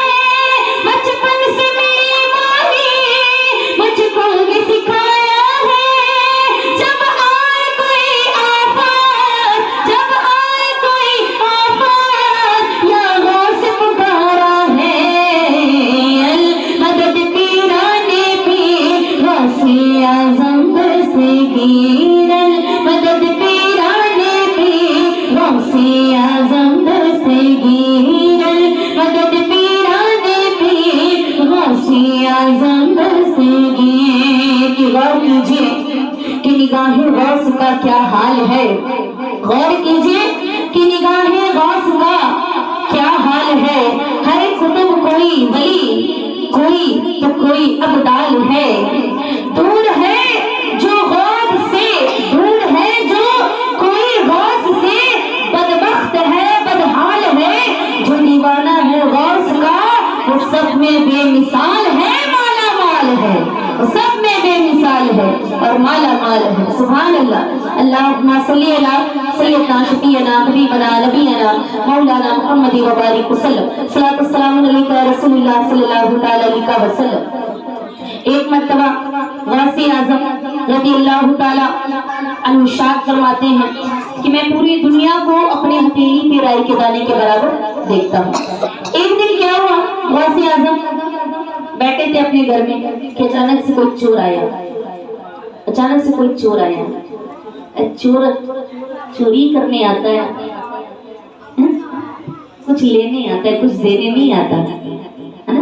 بچپن سے میری ماں نے مجھ کو یہ سکھایا ہے، جب آئے کوئی آفات، جب آئے کوئی آفات، یا غوث پکارا ہے، المدد پیرانے پیر غوثِ اعظم دستگیر، المدد پیرانے پیر غوثِ اعظم دستگیر، المدد پیرانے پیر غوثِ اعظم دستگیر۔ کہ غور کیجیے کہ نگاہ غوث کا کیا حال ہے، غور کیجیے کہ نگاہ غوث کا کیا حال ہے، ہر کتب کوئی ولی، کوئی تو کوئی ابدال ہے، دور ہے جو غوث سے، دور ہے جو کوئی غوث سے، بدبخت ہے بدحال ہے جو دیوانہ ہے غوث کا، وہ سب میں بے مثال ہے، مالا مال ہے، وہ سب میں بے مثال ہے اور مالا مال ہے۔ سبحان اللہ۔ اللہم صلی علی سیدنا شفیعنا حبیبنا نبینا مولانا محمد وبارک وسلم، صلاۃ والسلام علیکہ یا رسول اللہ صلی اللہ تعالی علیہ وسلم۔ ایک مرتبہ غوث اعظم رضی اللہ تعالی عنہ ارشاد فرماتے ہیں کہ میں پوری دنیا کو اپنے ہتھیلی کے رائی کے دانے کے برابر دیکھتا ہوں۔ ایک دن کیا ہوا، غوث اعظم بیٹھے تھے اپنے گھر میں کہ اچانک سے کوئی چور آیا، اچانک سے کوئی چور آیا۔ چور چوری کرنے آتا ہے، کچھ لینے آتا ہے، کچھ دینے نہیں آتا ہے نا۔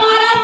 12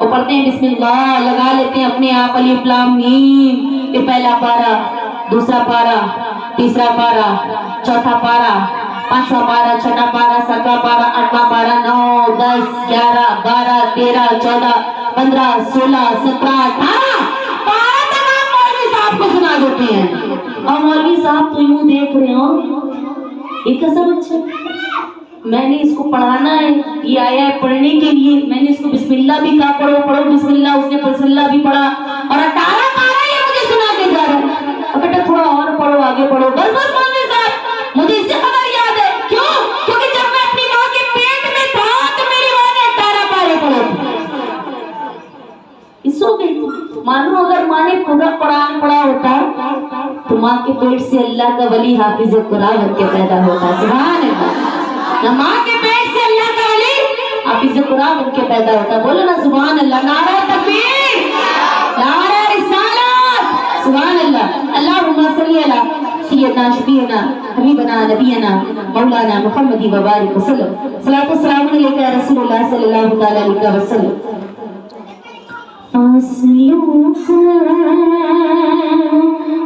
وہ پڑھتے ہیں بسم اللہ، لگا لیتے ہیں اپنے آپ الف لام میم، پھر پہلا پارا، دوسرا پارا، تیسرا پارا، چوتھا پارا، پانچواں پارا، چھٹا پارا، ساتواں پارا، آٹھواں پارا، 9 10 11 12 13 14 15 16 17 18 پارا تمام مولوی صاحب کو سنا دیتے ہیں۔ اور مولوی صاحب تو یوں دیکھ رہے ہو یہ کیسا بچہ، میں نے اس کو پڑھانا ہے، یہ آیا ہے پڑھنے کے لیے، میں نے اس کو بسم اللہ بھی کہا پڑھو پڑھو بسم اللہ، اس نے بسم اللہ بھی پڑھا اور 18 پارا یہ مجھے سنا کے جا رہا ہے۔ اب بیٹا تھوڑا اور پڑھو، آگے پڑھو، بس بس مولوی صاحب مجھے اس سے قدر یاد ہے، کیوں؟ کیونکہ جب میں اپنی ماں کے پیٹ میں تھا تو میری ماں نے 18 پارے پڑھے تھے۔ اس ہو گئی مانو اگر ماں نے پورا قرآن پڑھا ہوتا تو ماں کے پیٹ سے اللہ کا ولی حافظ قرآن بن کے پیدا ہوتا۔ سبحان اللہ، ماں کے پیٹ سے اللہ کا ولی حافظ قرآن بن کے پیدا ہوتا۔ بولو نا سبحان اللہ، نعرہ تکبیر، نعرہ رسالت، سبحان اللہ۔ اللہم صلی علی سیدنا شفیعنا حبیبنا نبینا مولانا محمد وبارک وسلم، صلاۃ والسلام علیک یا رسول اللہ صلی اللہ علیہ وسلم۔ فاصلوں کو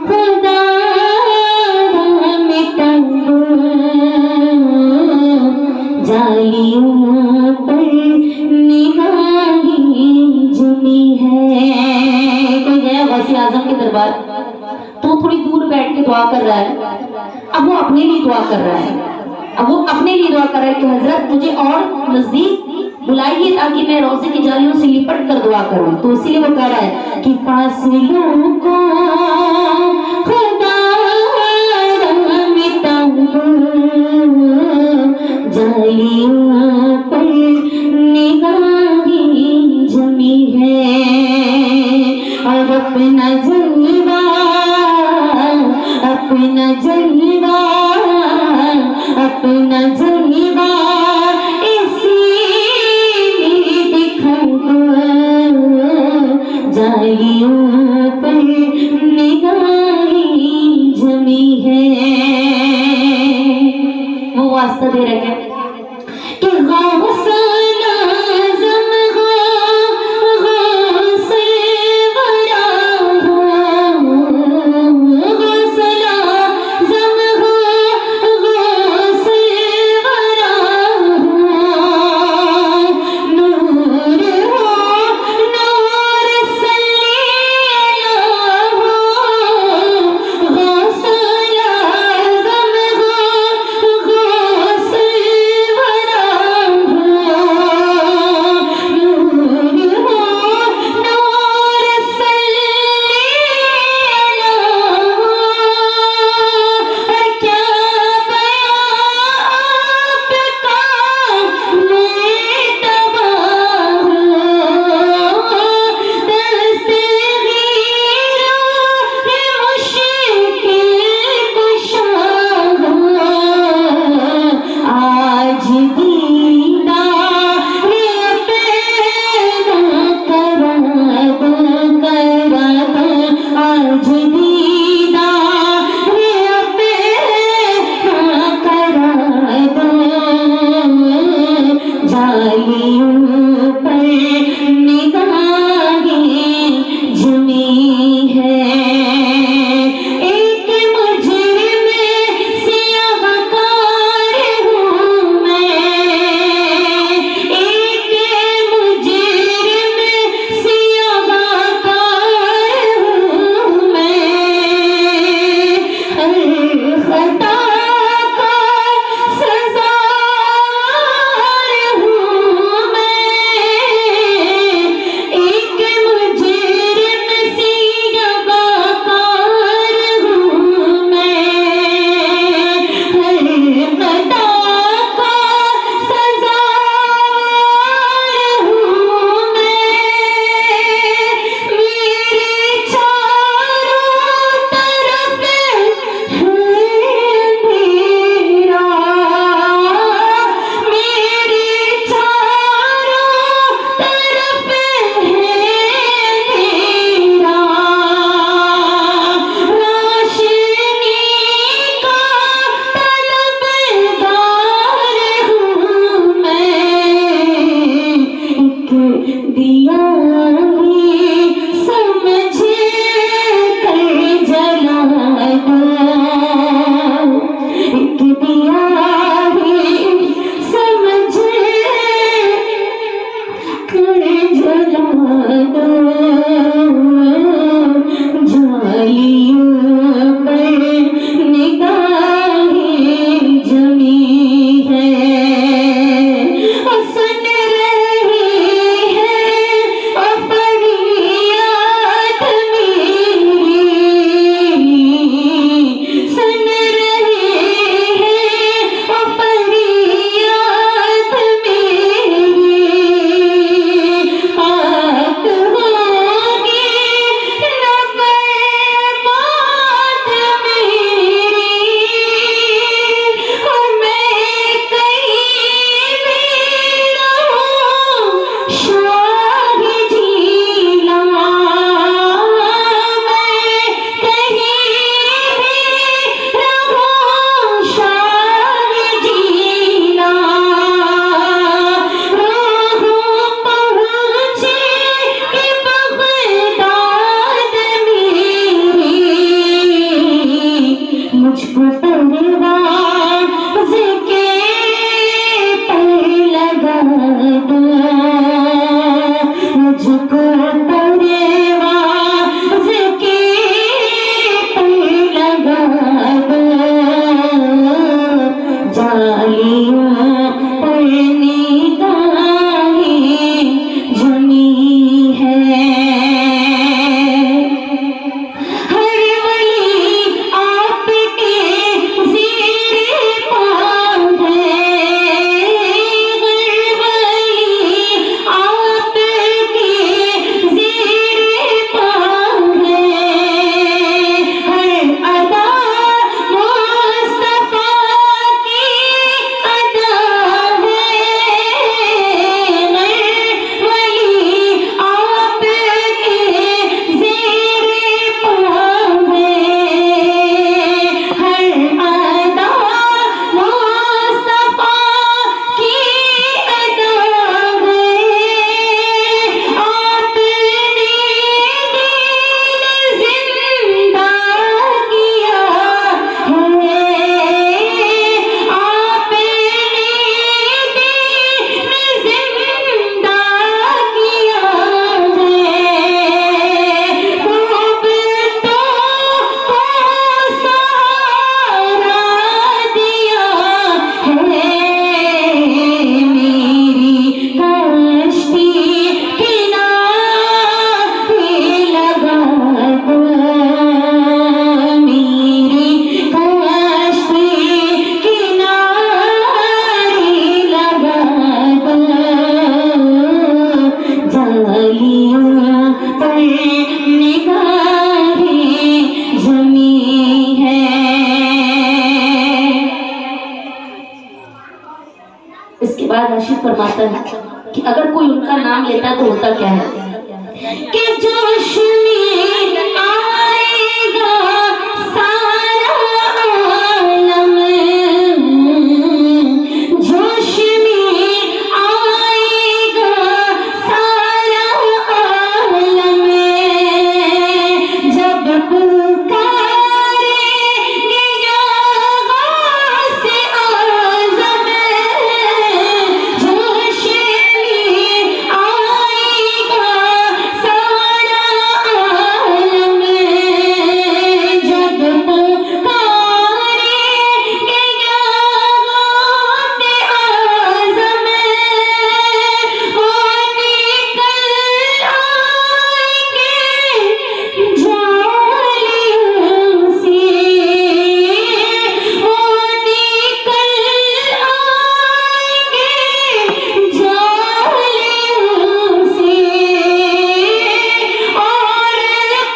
خدا جالیوں پر نگاہیں جمی ہے۔ کوئی گیا غوث اعظم کے دربار تو تھوڑی دور بیٹھ کے دعا کر رہا ہے، اب وہ اپنے لیے دعا کر رہا ہے، اب وہ اپنے لیے دعا کر رہا ہے کہ حضرت مجھے اور نزدیک بلائیے تاکہ میں روزے کی جالیوں سے لپٹ کر دعا کروں۔ تو اسی لیے وہ کہہ رہا ہے کہ فاصلوں کو خدا جالیوں پر نگاہیں جمی ہے، اور اپنا جلوہ اپنا جلوہ اپنا جلوہ اسی میں دکھا جالیوں پر نگاہیں جمی ہے۔ وہ واسطہ دے رہے ہیں کہ غوث اعظم غوث ورا ہو، غوث اعظم غوث ورا ہو، نور ہو نور صلی اللہ ہو، غوث اعظم غوث ورا ہو، اس کے بعد عاشق فرماتا ہے کہ اگر کوئی ان کا نام لیتا تو ہوتا کیا ہے کہ جوش میں آئے گا سارا عالم، جوش میں آئے گا سارا عالم، جب پکارے گے یا غوث اعظم، جوش میں آئے گا سارا عالم، جب پکارے گے یا غوث اعظم، وہ نکل آئیں گے جالیوں سے، وہ نکل آئیں گے جالیوں سے، اور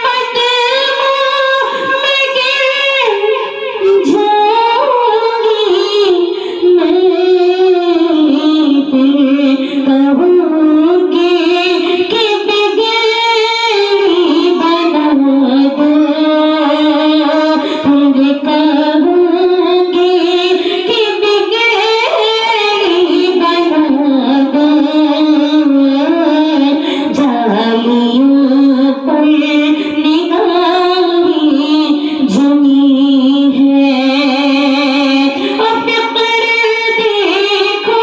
قدموں میں گر جاؤں گی میں، پھر کہوں گی کہ بگڑی بنا دو، پھر کہوں گی کہ بگڑی بنا دو، جالیوں پر نگاہیں جمی ہے، اور فقر دیکھو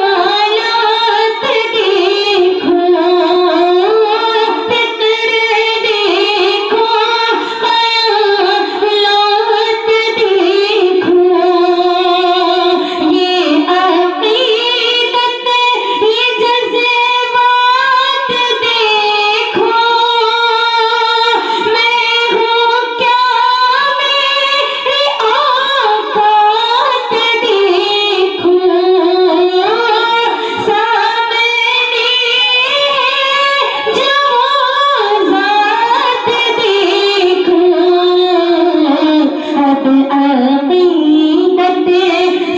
خیالات دیکھو، فقر دیکھو خیالات دیکھو، یہ عقیدت یہ جذبات دیکھو، میں ہوں کیا میرے اوقات دیکھو، سامنے جوازات دیکھو، اب عقیدت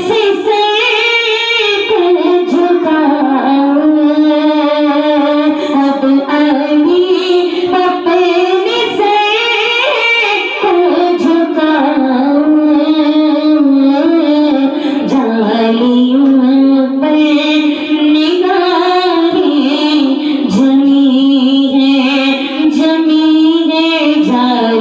سے سر کو جھکاؤ، اب ابھی اپنے سر کو جھکاؤ، جالیوں پر نگاہیں جمی ہے، جمی ہے جالیوں